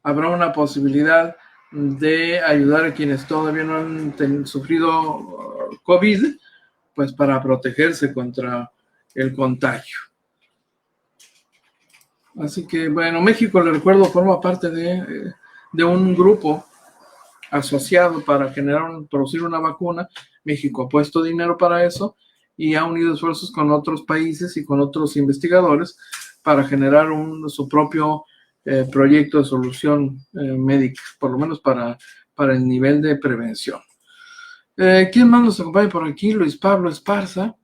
habrá una posibilidad de ayudar a quienes todavía no han sufrido COVID, pues para protegerse contra el contagio. Así que, bueno, México, le recuerdo, forma parte de un grupo asociado para producir una vacuna. México ha puesto dinero para eso y ha unido esfuerzos con otros países y con otros investigadores para generar su propio proyecto de solución médica, por lo menos para el nivel de prevención. ¿Quién más nos acompaña por aquí? Luis Pablo Esparza.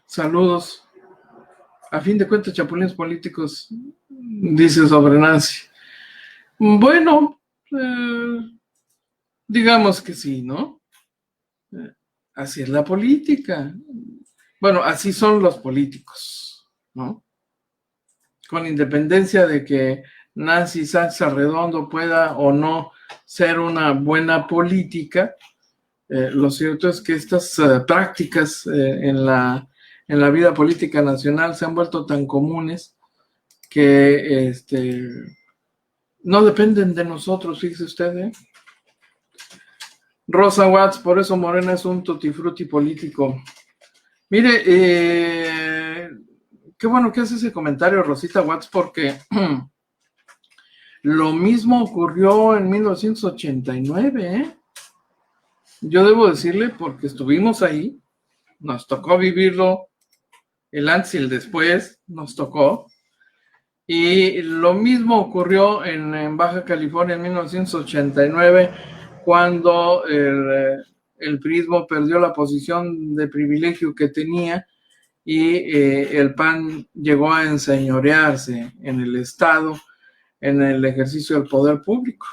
Saludos. A fin de cuentas, chapulines políticos, dice sobre Nancy. Bueno, digamos que sí, ¿no? Así es la política. Bueno, así son los políticos, ¿no? Con independencia de que Nancy Sánchez Arredondo pueda o no ser una buena política, lo cierto es que estas prácticas en la vida política nacional se han vuelto tan comunes que no dependen de nosotros, fíjese usted, ¿eh? Rosa Watts, por eso Morena es un tutti frutti político. Mire, qué bueno que hace ese comentario, Rosita Watts, porque lo mismo ocurrió en 1989, ¿eh? Yo debo decirle, porque estuvimos ahí, nos tocó vivirlo, el antes y el después, nos tocó. Y lo mismo ocurrió en Baja California en 1989, cuando el PRIismo perdió la posición de privilegio que tenía y el PAN llegó a enseñorearse en el Estado, en el ejercicio del poder público.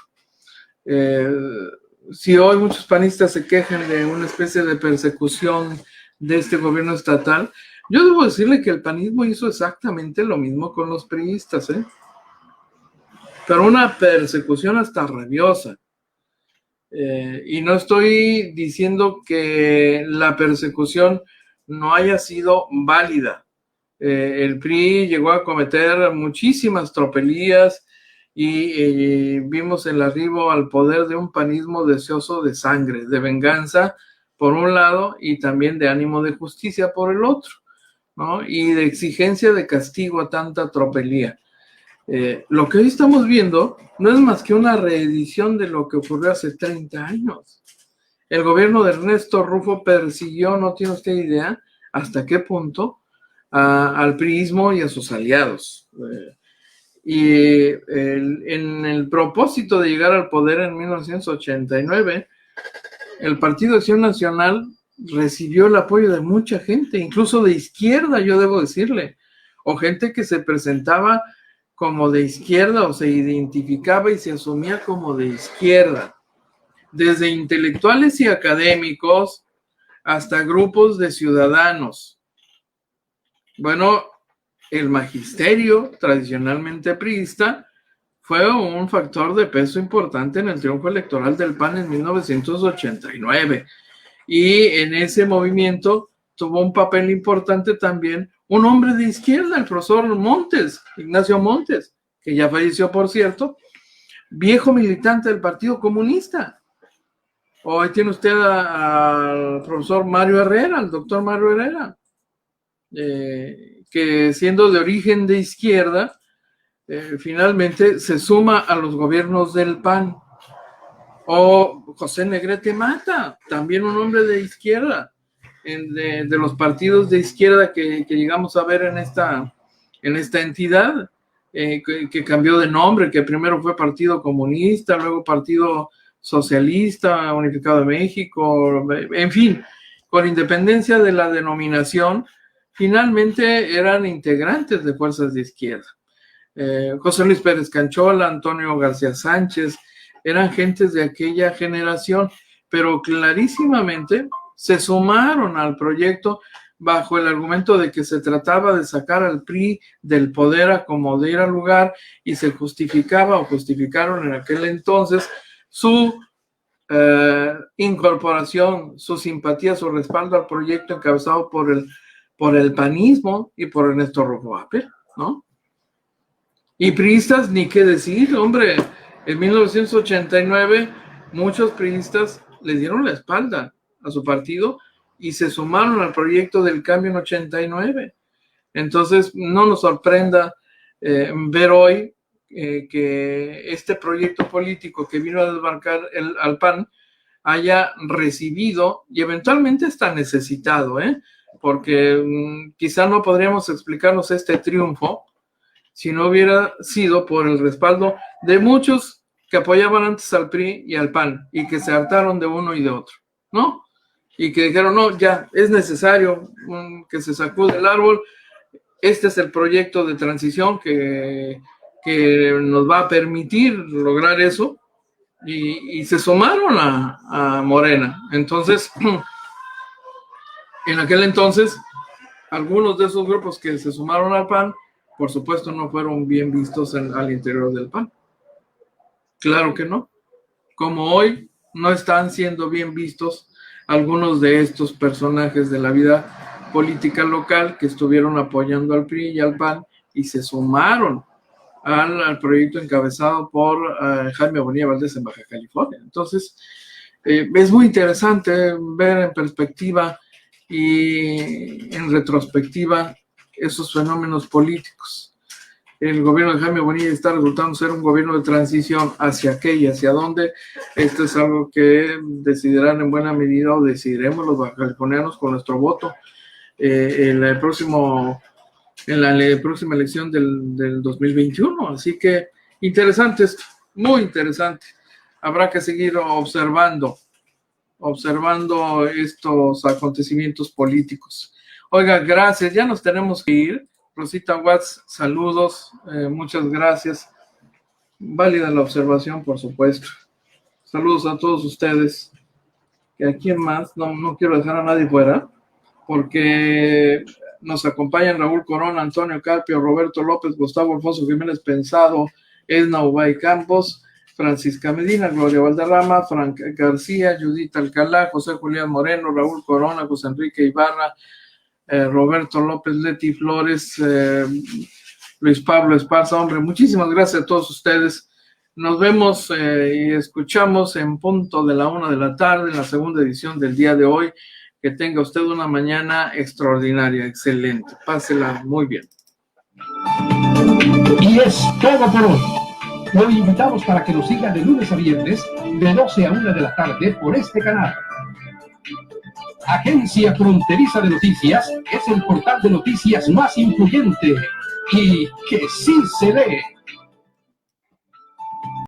Si hoy muchos panistas se quejan de una especie de persecución de este gobierno estatal, yo debo decirle que el panismo hizo exactamente lo mismo con los priistas, ¿eh? Pero una persecución hasta rabiosa. Y no estoy diciendo que la persecución no haya sido válida. El PRI llegó a cometer muchísimas tropelías y vimos el arribo al poder de un panismo deseoso de sangre, de venganza por un lado y también de ánimo de justicia por el otro, ¿no? Y de exigencia de castigo a tanta tropelía. Lo que hoy estamos viendo no es más que una reedición de lo que ocurrió hace 30 años. El gobierno de Ernesto Rufo persiguió, no tiene usted idea hasta qué punto, al priismo y a sus aliados. En el propósito de llegar al poder en 1989, el Partido de Acción Nacional recibió el apoyo de mucha gente, incluso de izquierda, yo debo decirle, o gente que se presentaba como de izquierda o se identificaba y se asumía como de izquierda, desde intelectuales y académicos hasta grupos de ciudadanos. Bueno, el magisterio tradicionalmente priista fue un factor de peso importante en el triunfo electoral del PAN en 1989. Y en ese movimiento tuvo un papel importante también un hombre de izquierda, el profesor Montes, Ignacio Montes, que ya falleció, por cierto, viejo militante del Partido Comunista. Hoy tiene usted al profesor Mario Herrera, al doctor Mario Herrera, que siendo de origen de izquierda, finalmente se suma a los gobiernos del PAN. O José Negrete Mata, también un hombre de izquierda, de los partidos de izquierda que llegamos a ver en esta entidad, que cambió de nombre, que primero fue Partido Comunista, luego Partido Socialista Unificado de México, en fin, con independencia de la denominación, finalmente eran integrantes de fuerzas de izquierda. José Luis Pérez Canchola, Antonio García Sánchez, eran gentes de aquella generación, pero clarísimamente se sumaron al proyecto bajo el argumento de que se trataba de sacar al PRI del poder a como diera lugar, y se justificaba o justificaron en aquel entonces su incorporación, su simpatía, su respaldo al proyecto encabezado por el panismo y por Ernesto Rufo Apel, ¿no? Y priistas, ni qué decir, hombre. En 1989, muchos priistas le dieron la espalda a su partido y se sumaron al proyecto del cambio en 89. Entonces, no nos sorprenda ver hoy que este proyecto político que vino a desbancar al PAN haya recibido y eventualmente está necesitado, porque quizá no podríamos explicarnos este triunfo si no hubiera sido por el respaldo de muchos que apoyaban antes al PRI y al PAN y que se hartaron de uno y de otro, ¿no? Y que dijeron, no, ya, es necesario que se sacude el árbol, este es el proyecto de transición que nos va a permitir lograr eso, y se sumaron a Morena. Entonces, en aquel entonces, algunos de esos grupos que se sumaron al PAN, por supuesto, no fueron bien vistos al interior del PAN. Claro que no. Como hoy no están siendo bien vistos algunos de estos personajes de la vida política local que estuvieron apoyando al PRI y al PAN y se sumaron al proyecto encabezado por Jaime Bonilla Valdés en Baja California. Entonces, es muy interesante ver en perspectiva y en retrospectiva esos fenómenos políticos. El gobierno de Jaime Bonilla está resultando ser un gobierno de transición. ¿Hacia qué y hacia dónde? Esto es algo que decidirán en buena medida, o decidiremos los bajacalifornianos con nuestro voto en la próxima elección del 2021. Así que interesante esto, muy interesante. Habrá que seguir observando estos acontecimientos políticos. Oiga, gracias, ya nos tenemos que ir. Rosita Watts, saludos, muchas gracias. Válida la observación, por supuesto. Saludos a todos ustedes. ¿Y a quién más? No quiero dejar a nadie fuera, porque nos acompañan Raúl Corona, Antonio Carpio, Roberto López, Gustavo Alfonso Jiménez Pensado, Edna Ubay Campos, Francisca Medina, Gloria Valderrama, Frank García, Judith Alcalá, José Julián Moreno, Raúl Corona, José Enrique Ibarra, Roberto López, Leti Flores, Luis Pablo Esparza. Hombre, muchísimas gracias a todos ustedes. Nos vemos y escuchamos en punto de la 1 de la tarde en la segunda edición del día de hoy. Que tenga usted una mañana extraordinaria, excelente. Pásela muy bien. Y es todo por hoy. Lo invitamos para que nos siga de lunes a viernes, de 12 a 1 de la tarde por este canal. Agencia Fronteriza de Noticias es el portal de noticias más influyente y que sí se lee.